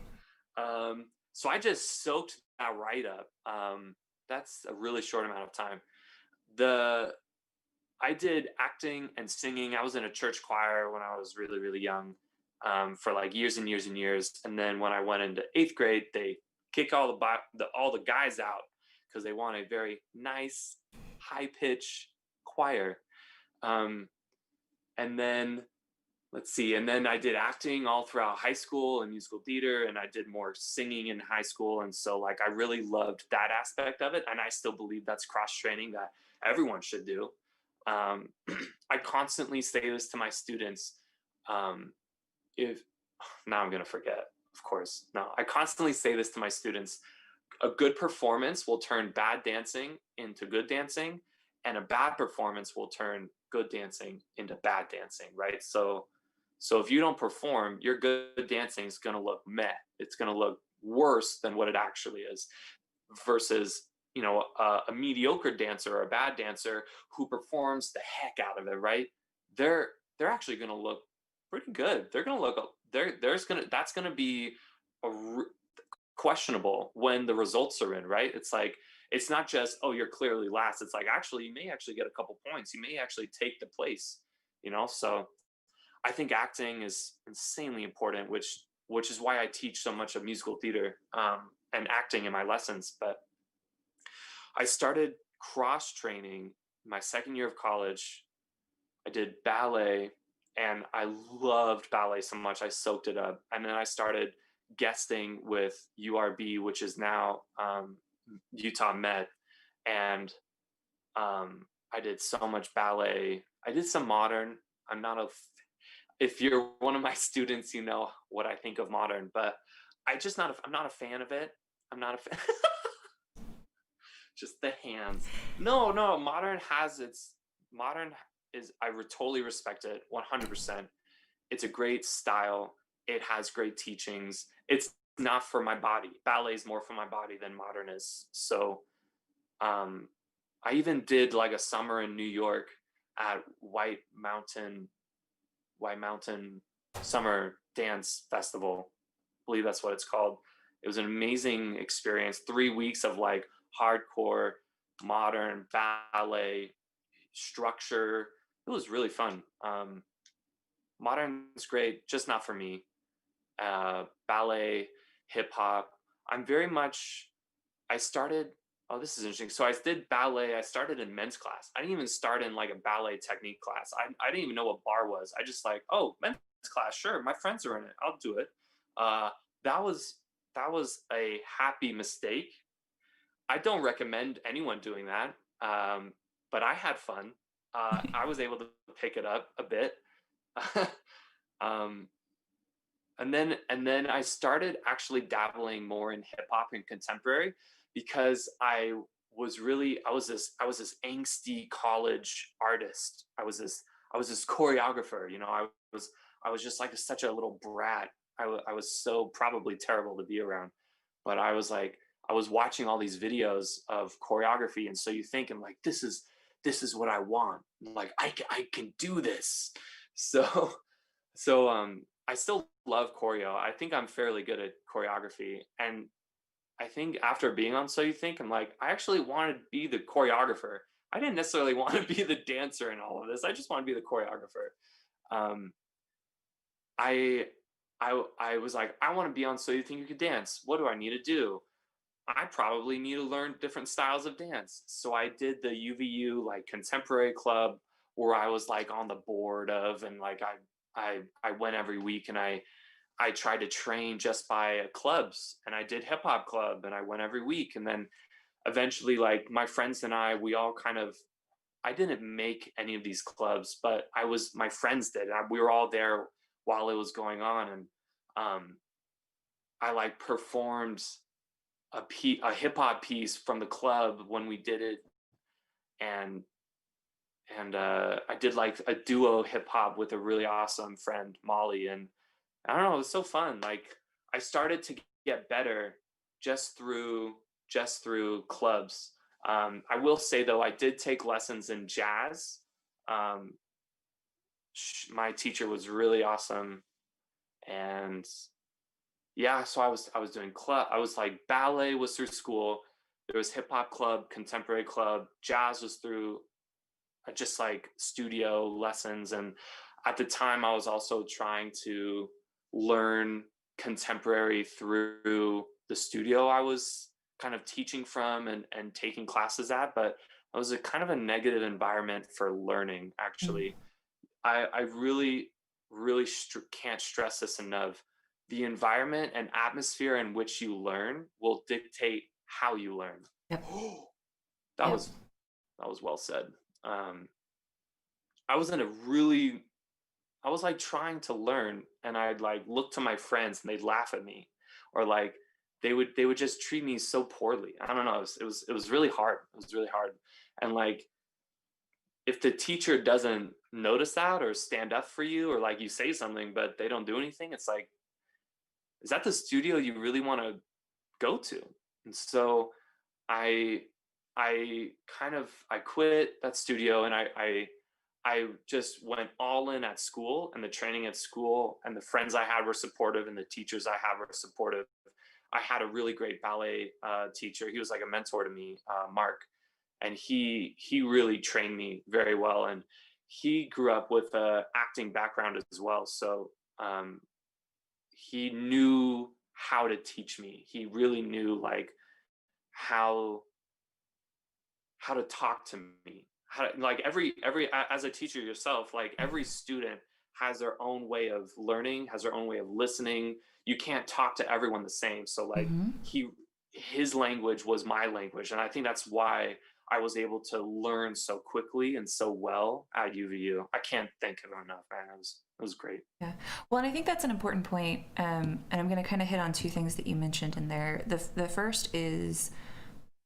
So I just soaked that right up. That's a really short amount of time. The I did acting and singing. I was in a church choir when I was really, really young, for like years and years and years. And then when I went into eighth grade, they kick all the guys out because they want a very nice, high pitch choir. Um, and then let's see, and then I did acting all throughout high school and musical theater, and I did more singing in high school. And so, like, I really loved that aspect of it, and I still believe that's cross training that everyone should do. um, I constantly say this to my students. If Now I'm gonna forget, of course. No, I constantly say this to my students. A good performance will turn bad dancing into good dancing, and a bad performance will turn good dancing into bad dancing, right? So if you don't perform, your good dancing is going to look meh. It's going to look worse than what it actually is, versus a mediocre dancer or a bad dancer who performs the heck out of it, right? They're actually going to look pretty good. They're going to look there's going to that's going to be a questionable when the results are in, right? It's like, it's not just, oh, you're clearly last. It's like, actually, you may actually get a couple points. You may actually take the place, So I think acting is insanely important, which is why I teach so much of musical theater, and acting in my lessons. But I started cross training my second year of college. I did ballet, and I loved ballet so much I soaked it up. And then I started guesting with URB, which is now Utah Met, and I did so much ballet. I did some modern. I'm not a If you're one of my students, you know what I think of modern, but I'm not a fan of it. I'm not a fan. Just the hands. No, no, modern totally respect it 100%. It's a great style. It has great teachings. It's not for my body. Ballet is more for my body than modern is. So, um, I even did like a summer in New York at White Mountain Summer Dance Festival. I believe that's what it's called. It was an amazing experience. 3 weeks of like hardcore modern ballet structure. It was really fun. Modern is great, just not for me. Ballet, hip hop. I'm very much. I started. Oh, this is interesting. So I did ballet. I started in men's class. I didn't even start in like a ballet technique class. I didn't even know what bar was. I just like, oh, men's class, sure. My friends are in it. I'll do it. Uh, that was that was a happy mistake. I don't recommend anyone doing that. But I had fun. I was able to pick it up a bit. um, and then I started actually dabbling more in hip hop and contemporary, because I was this angsty college artist. I was this choreographer. I was just like such a little brat. I was so probably terrible to be around, but I was watching all these videos of choreography, and so you think, I'm like, this is what I want. Like I can do this. So so I still love choreo. I think I'm fairly good at choreography. And I think after being on So You Think, I'm like, I actually want to be the choreographer. I didn't necessarily want to be the dancer in all of this. I just want to be the choreographer. Um, I I was like, I want to be on So You Think You Could Dance. What do I need to do? I probably need to learn different styles of dance. So I did the UVU like contemporary club where I was like on the board of, and like I went every week, and I tried to train just by clubs, and I did hip hop club and I went every week. And then eventually like my friends and we all kind of, I didn't make any of these clubs, but my friends did. We were all there while it was going on. And um, I like performed a hip hop piece from the club when we did it. And I did like a duo hip hop with a really awesome friend, Molly. And I don't know, it was so fun. Like I started to get better just through clubs. I will say though, I did take lessons in jazz. Um, my teacher was really awesome, and yeah, so I was doing club. I was like ballet was through school. There was hip hop club, contemporary club, jazz was through just like studio lessons. And at the time, I was also trying to learn contemporary through the studio I was kind of teaching from and taking classes at. But it was a kind of a negative environment for learning, actually. I really, really can't stress this enough. The environment and atmosphere in which you learn will dictate how you learn.
Yep.
That was well said. I was in a really, I was like trying to learn, and I'd like look to my friends and they'd laugh at me, or like they would just treat me so poorly. I don't know. It was really hard. It was really hard. And like, if the teacher doesn't notice that or stand up for you, or like you say something but they don't do anything, it's like, is that the studio you really want to go to? And so I I quit that studio, and I just went all in at school, and the training at school, and the friends I had were supportive, and the teachers I had were supportive. I had a really great ballet teacher. He was like a mentor to me, Mark, and he really trained me very well. And he grew up with a acting background as well, so he knew how to teach me. He really knew like how to talk to me, how to, like every as a teacher yourself, like every student has their own way of learning, has their own way of listening. You can't talk to everyone the same. So like his language was my language, and I think that's why I was able to learn so quickly and so well at UVU. I can't thank him enough, man. It was great.
Yeah. Well, and I think that's an important point. And I'm going to kind of hit on two things that you mentioned in there. The first is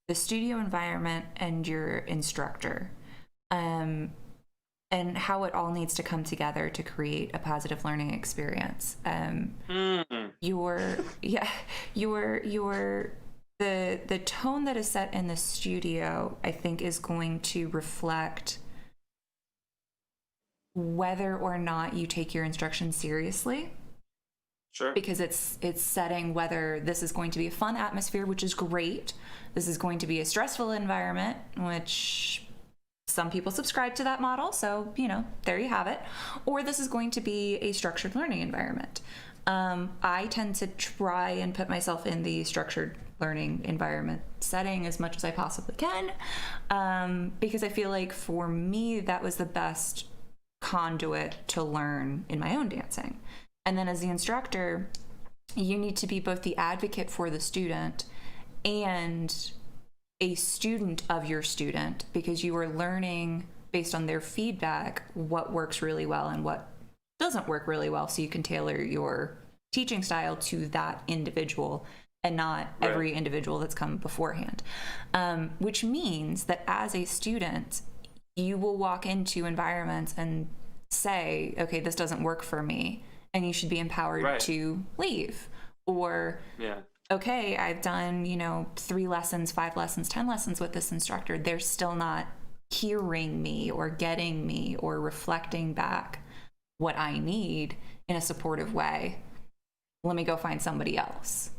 the studio environment and your instructor, and how it all needs to come together to create a positive learning experience. The tone that is set in the studio, I think, is going to reflect whether or not you take your instruction seriously.
Sure.
Because it's setting whether this is going to be a fun atmosphere, which is great. This is going to be a stressful environment, which some people subscribe to that model. So, there you have it. Or this is going to be a structured learning environment. I tend to try and put myself in the structured learning environment setting as much as I possibly can, because I feel like for me, that was the best conduit to learn in my own dancing. And then as the instructor, you need to be both the advocate for the student and a student of your student, because you are learning based on their feedback what works really well and what doesn't work really well, so you can tailor your teaching style to that individual and not every individual that's come beforehand. Which means that as a student, you will walk into environments and say, okay, this doesn't work for me, and you should be empowered to leave. Or, okay, I've done, 3 lessons, 5 lessons, 10 lessons with this instructor. They're still not hearing me or getting me or reflecting back what I need in a supportive way, let me go find somebody else.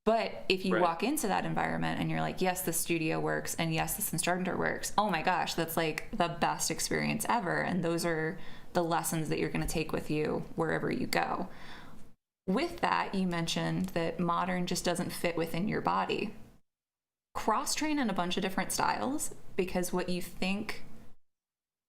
But if you
Right.
walk into that environment and you're like, yes, the studio works, and yes, this instructor works, oh my gosh, that's like the best experience ever. And those are the lessons that you're going to take with you wherever you go. With that, you mentioned that modern just doesn't fit within your body. Cross train in a bunch of different styles, because what you think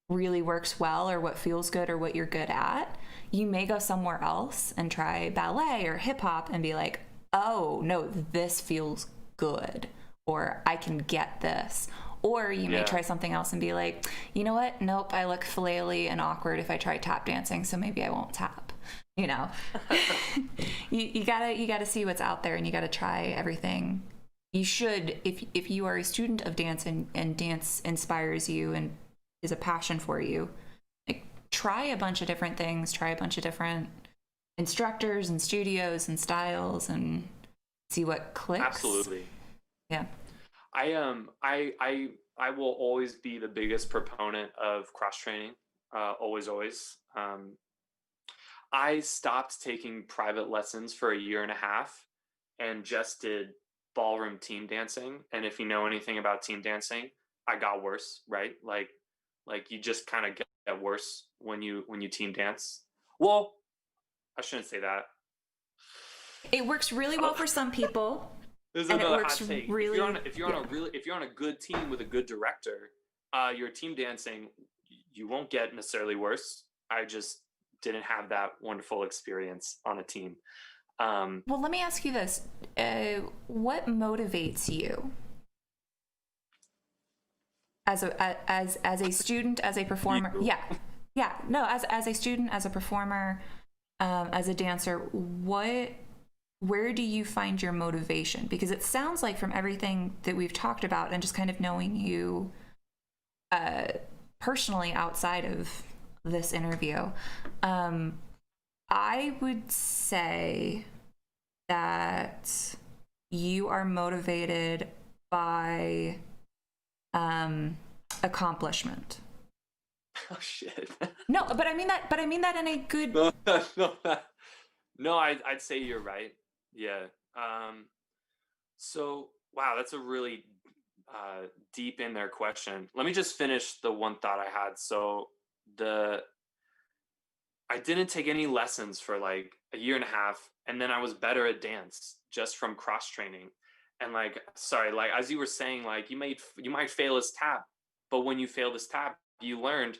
really works well or what feels good or what you're good at, you may go somewhere else and try ballet or hip hop and be like, oh no, this feels good, or I can get this. Or you may try something else and be like, you know what, nope, I look flaily and awkward if I try tap dancing, so maybe I won't tap. You know, you gotta see what's out there, and you gotta try everything. You should, if you are a student of dance, and dance inspires you and is a passion for you, like, try a bunch of different things, try a bunch of different instructors and studios and styles, and see what clicks.
Absolutely.
Yeah.
I will always be the biggest proponent of cross training. Always. I stopped taking private lessons for a year and a half and just did ballroom team dancing. And if you know anything about team dancing, I got worse, right? Like you just kind of get worse when you team dance. Well, I shouldn't say that.
It works really well for some people.
This is
And it
another
works
hot take.
really-
if you're on a good team with a good director, your team dancing, you won't get necessarily worse. I just didn't have that wonderful experience on a team.
Well, let me ask you this: what motivates you as a student, as a performer?
You.
Yeah. No, as a student, as a performer, as a dancer, where do you find your motivation? Because it sounds like, from everything that we've talked about and just kind of knowing you personally outside of this interview, I would say that you are motivated by accomplishment.
Oh shit.
No, but I mean that in a good.
No, I'd say you're right. Yeah. So wow, that's a really deep in there question. Let me just finish the one thought I had. So I didn't take any lessons for like a year and a half, and then I was better at dance just from cross training. And like, sorry, like as you were saying, like you might fail this tap, but when you fail this tap, you learned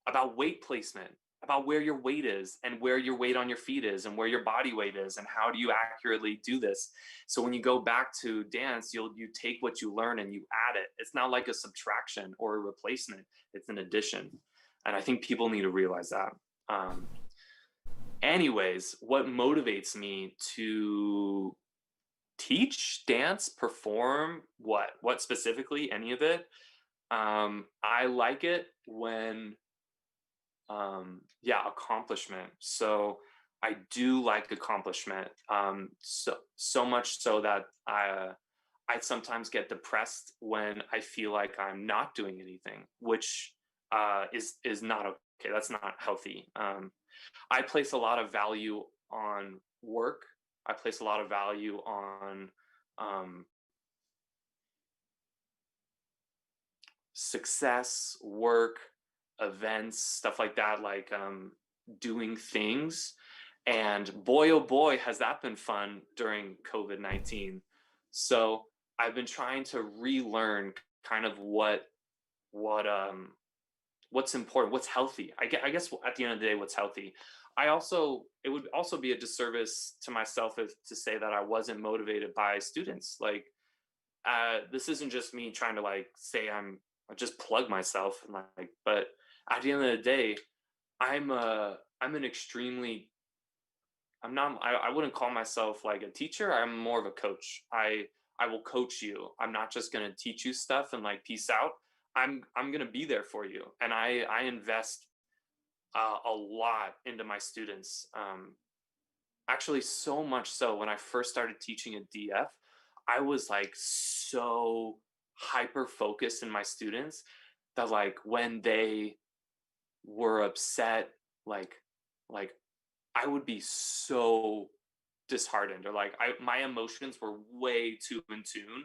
about weight placement, about where your weight is and where your weight on your feet is and where your body weight is and how do you accurately do this. So when you go back to dance, you take what you learn and you add it. It's not like a subtraction or a replacement, it's an addition. And I think people need to realize that. Anyways, what motivates me to teach, dance, perform, what specifically, any of it? I like it when accomplishment. So I do like accomplishment. So much so that I sometimes get depressed when I feel like I'm not doing anything, which is not okay. That's not healthy. I place a lot of value on work. I place a lot of value on success, work, events, stuff like that, like doing things. And boy, oh boy, has that been fun during COVID-19. So I've been trying to relearn kind of what's important, what's healthy. I guess at the end of the day, what's healthy. It would also be a disservice to myself to say that I wasn't motivated by students. Like, this isn't just me trying to like say I just plug myself and like, but at the end of the day, I'm an extremely, I wouldn't call myself like a teacher. I'm more of a coach. I will coach you. I'm not just going to teach you stuff and like peace out. I'm going to be there for you. And I invest a lot into my students. Actually, so much so when I first started teaching at DF, I was like so hyper focused in my students that like when they were upset, like like I would be so disheartened, or like my emotions were way too in tune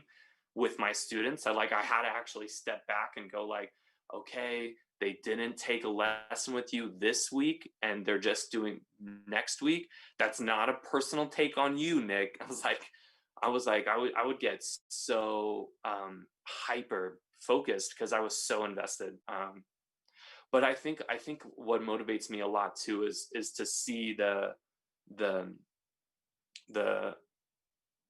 with my students that like I had to actually step back and go like, okay, they didn't take a lesson with you this week and they're just doing next week. That's not a personal take on you, Nick. I would get so hyper focused because I was so invested. But I think what motivates me a lot too is to see the the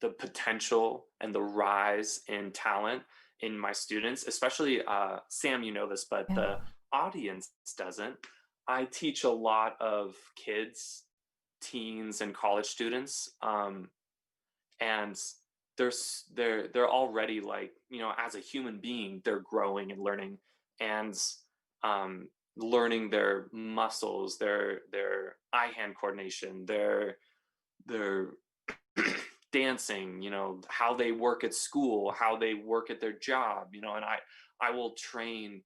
the potential and the rise in talent in my students, especially Sam, you know this, but
Yeah.
the audience doesn't. I teach a lot of kids, teens, and college students, and they're already like, as a human being, they're growing and learning, and um, learning their muscles, their eye hand coordination, their dancing, how they work at school, how they work at their job, and I will train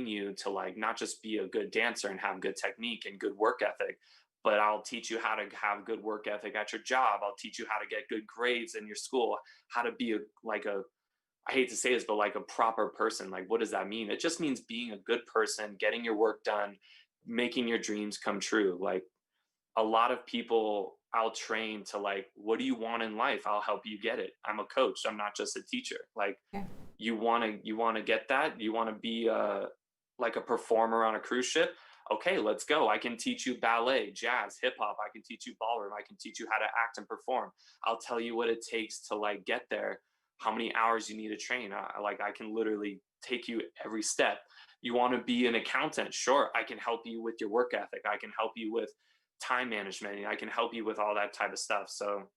you to like not just be a good dancer and have good technique and good work ethic, but I'll teach you how to have good work ethic at your job. I'll teach you how to get good grades in your school, how to be a I hate to say this, but like a proper person. Like, what does that mean? It just means being a good person, getting your work done, making your dreams come true. Like, a lot of people I'll train to like, what do you want in life? I'll help you get it. I'm a coach. I'm not just a teacher. Like,
Yeah.
you want to get that? You want to be like a performer on a cruise ship? Okay, let's go. I can teach you ballet, jazz, hip hop. I can teach you ballroom. I can teach you how to act and perform. I'll tell you what it takes to like get there, how many hours you need to train. Like I can literally take you every step. You want to be an accountant? Sure, I can help you with your work ethic. I can help you with time management. And I can help you with all that type of stuff. So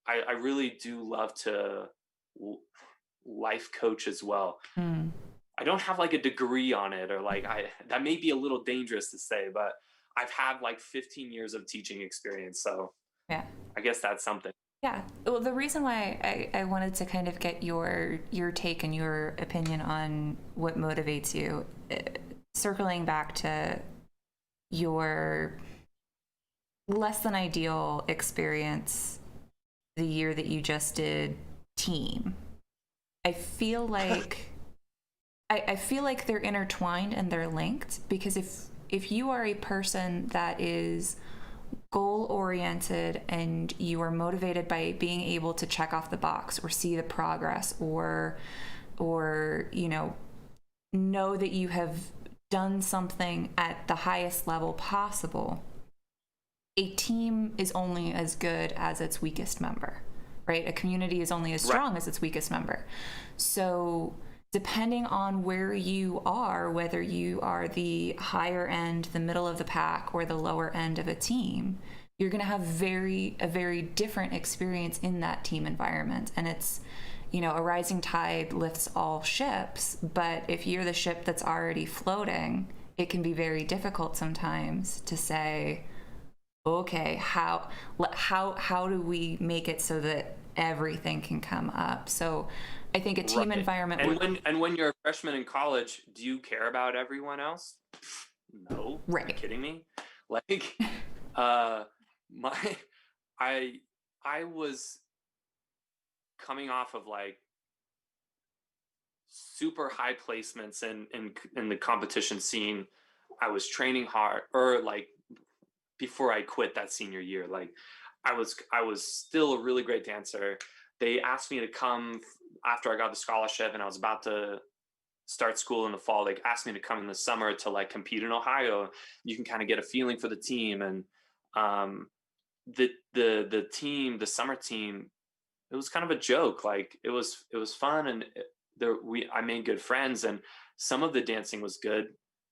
I really do love to life coach as well.
Mm.
I don't have like a degree on it, or like that may be a little dangerous to say, but I've had like 15 years of teaching experience. So
Yeah.
I guess that's something.
Yeah. Well, the reason why I wanted to kind of get your take and your opinion on what motivates you, circling back to your less than ideal experience the year that you just did team. I feel like I feel like they're intertwined and they're linked, because if you are a person that is goal oriented and you are motivated by being able to check off the box or see the progress, or know that you have done something at the highest level possible, a team is only as good as its weakest member, right? A community is only as strong as its weakest member. So depending on where you are, whether you are the higher end, the middle of the pack, or the lower end of a team, you're going to have a very different experience in that team environment. And it's, a rising tide lifts all ships. But if you're the ship that's already floating, it can be very difficult sometimes to say, okay, how do we make it so that everything can come up? So I think a team environment.
And when you're a freshman in college, do you care about everyone else? No.
Right.
Are you kidding me? Like, my I was coming off of like super high placements in the competition scene. I was training hard, or like before I quit that senior year, like I was still a really great dancer. They asked me to come after I got the scholarship and I was about to start school in the fall. They asked me to come in the summer to like compete in Ohio. You can kind of get a feeling for the team. And the team, the summer team, it was kind of a joke. Like it was fun, and I made good friends, and some of the dancing was good,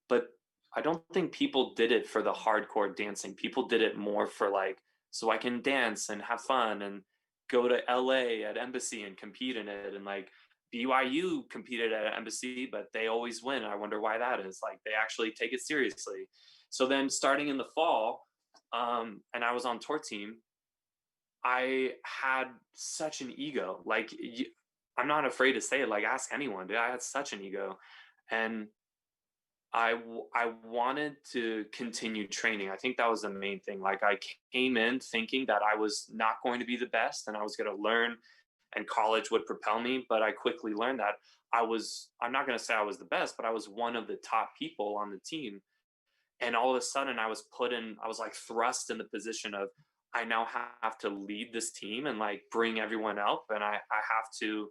but I don't think people did it for the hardcore dancing. People did it more for like, so I can dance and have fun and go to LA at Embassy and compete in it. And like BYU competed at Embassy, but they always win. I wonder why that is. Like they actually take it seriously. So then starting in the fall, and I was on tour team, I had such an ego. Like I'm not afraid to say it. Like ask anyone. Dude, I had such an ego, And I wanted to continue training. I think that was the main thing. Like I came in thinking that I was not going to be the best and I was going to learn and college would propel me, but I quickly learned that I'm not going to say I was the best, but I was one of the top people on the team. And all of a sudden I was like thrust in the position of I now have to lead this team and like bring everyone up, and I have to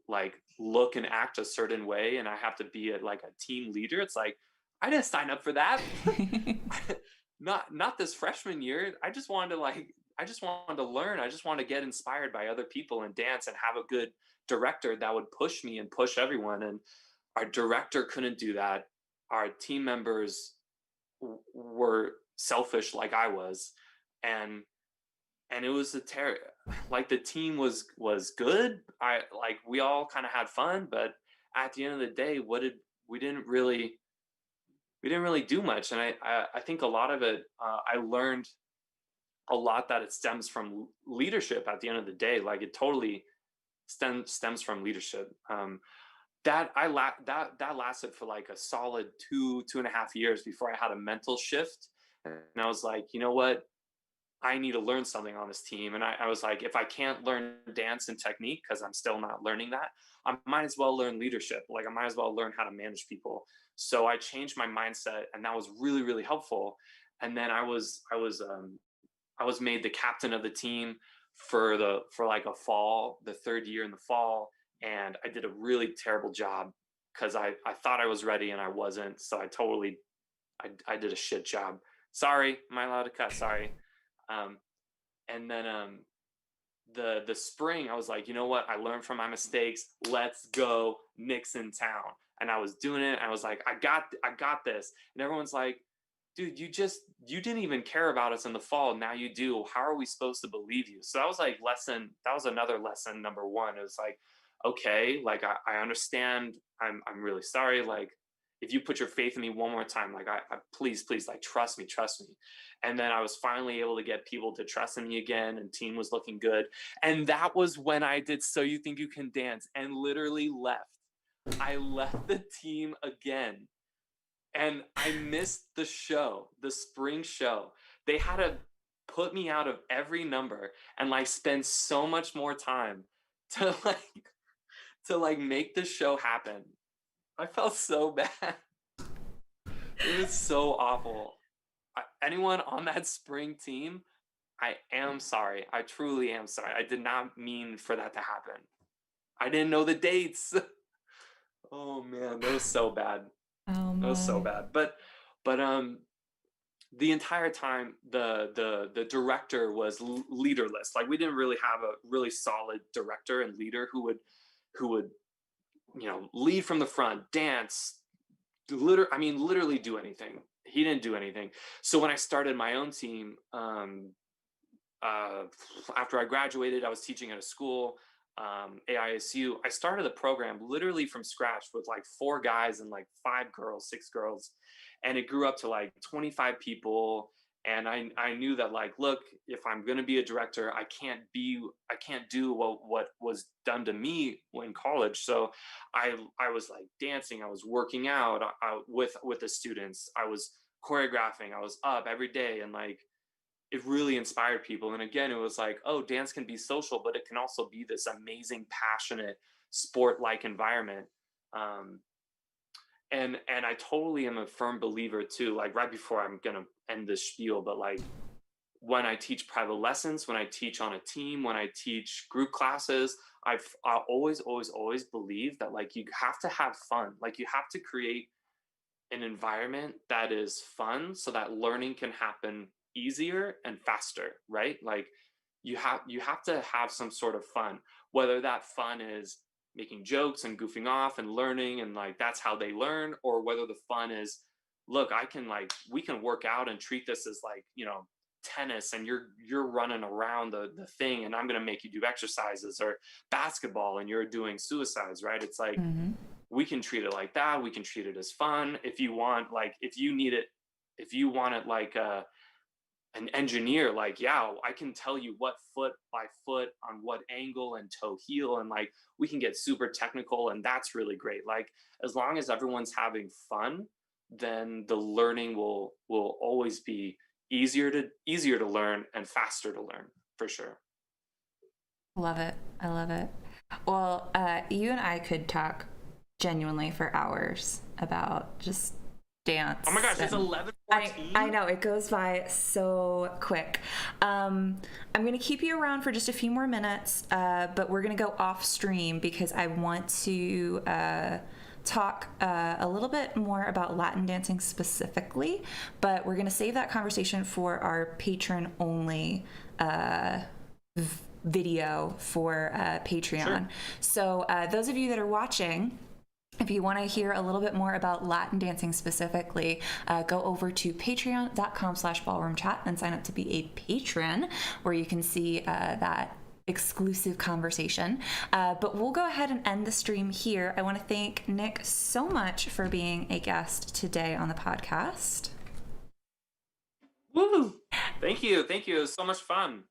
like look and act a certain way, and I have to be like a team leader. It's like I didn't sign up for that. Not this freshman year. I just wanted to learn. I just want to get inspired by other people and dance and have a good director that would push me and push everyone. And our director couldn't do that. Our team members were selfish like I was, and it was like the team was good. I like we all kind of had fun, but at the end of the day, what did we didn't really we didn't really do much. And I think a lot of it I learned a lot that it stems from leadership. At the end of the day, like it totally stems from leadership. That lasted for like a solid 2.5 years before I had a mental shift, and I was like, you know what, I need to learn something on this team. And I was like, if I can't learn dance and technique because I'm still not learning that, I might as well learn leadership. Like I might as well learn how to manage people. So I changed my mindset, and that was really really helpful. And then I was made the captain of the team for like a fall, the third year in the fall, and I did a really terrible job because I thought I was ready and I wasn't. So I did a shit job. Sorry, am I allowed to cut? Sorry. Um, and then the spring, I was like, you know what? I learned from my mistakes. Let's go, Knicks in town. And I was doing it. I was like, I got this. And everyone's like, dude, you didn't even care about us in the fall. Now you do. How are we supposed to believe you? So that was like that was another lesson number one. It was like, okay, like I understand. I'm really sorry. Like if you put your faith in me one more time, like I please, like trust me. And then I was finally able to get people to trust in me again, and team was looking good. And that was when I did So You Think You Can Dance and literally left. I left the team again, and I missed the show, the spring show. They had to put me out of every number and like spend so much more time to like make the show happen. I felt so bad. It was so awful. Anyone on that spring team, I am sorry. I truly am sorry. I did not mean for that to happen. I didn't know the dates. Oh man, that was so bad.
Oh
That was so
my.
bad. But the entire time the director was leaderless. Like we didn't really have a really solid director and leader who would lead from the front, dance, literally do anything. He didn't do anything. So when I started my own team, uh, after I graduated, I was teaching at a school, AISU. I started the program literally from scratch with like 4 guys and like 5 girls, 6 girls, and it grew up to like 25 people. And I knew that, like, look, if I'm going to be a director, I can't do what was done to me in college. So I was like dancing, I was working out with the students, I was choreographing, I was up every day, and like it really inspired people. And again, it was like, oh, dance can be social, but it can also be this amazing, passionate, sport-like environment. Um, and I totally am a firm believer too. Like right before I'm gonna end this spiel, but like when I teach private lessons, when I teach on a team, when I teach group classes, I always believe that like you have to have fun. Like you have to create an environment that is fun so that learning can happen easier and faster, right? Like you have to have some sort of fun, whether that fun is making jokes and goofing off and learning, and like that's how they learn, or whether the fun is, look, I can like we can work out and treat this as like, tennis, and you're running around the thing, and I'm going to make you do exercises, or basketball and you're doing suicides, right? It's like
Mm-hmm.
we can treat it like that. We can treat it as fun. If you want, like, if you need it, if you want it like an engineer, like, yeah, I can tell you what foot by foot on what angle and toe heel, and like we can get super technical, and that's really great. Like as long as everyone's having fun, then the learning will always be easier to learn and faster to learn for sure.
Love it. I love it. Well, you and I could talk genuinely for hours about just dance.
Oh my gosh, it's 11:14.
I know, it goes by so quick. I'm going to keep you around for just a few more minutes, but we're going to go off stream because I want to talk a little bit more about Latin dancing specifically, but we're going to save that conversation for our patron only video for Patreon. Sure. So those of you that are watching, if you want to hear a little bit more about Latin dancing specifically, go over to patreon.com/ballroomchat and sign up to be a patron, where you can see that exclusive conversation. But we'll go ahead and end the stream here. I want to thank Nick so much for being a guest today on the podcast.
Woo! Thank you. Thank you. It was so much fun.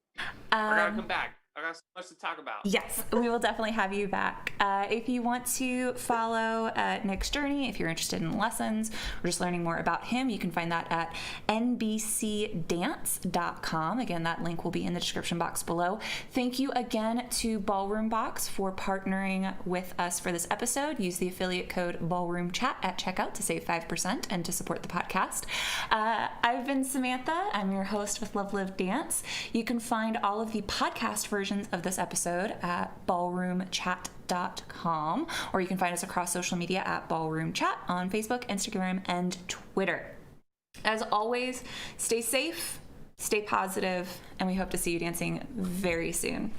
I gotta come back. I got so much to talk about.
Yes, we will definitely have you back. If you want to follow Nick's journey, if you're interested in lessons or just learning more about him, you can find that at nbcdance.com. Again, that link will be in the description box below. Thank you again to BallroomBox for partnering with us for this episode. Use the affiliate code BallroomChat at checkout to save 5% and to support the podcast. I've been Samantha. I'm your host with Love.Live.Dance. You can find all of the podcast versions of this episode at ballroomchat.com, or you can find us across social media at BallroomChat on Facebook, Instagram, and Twitter. As always, stay safe, stay positive, and we hope to see you dancing very soon.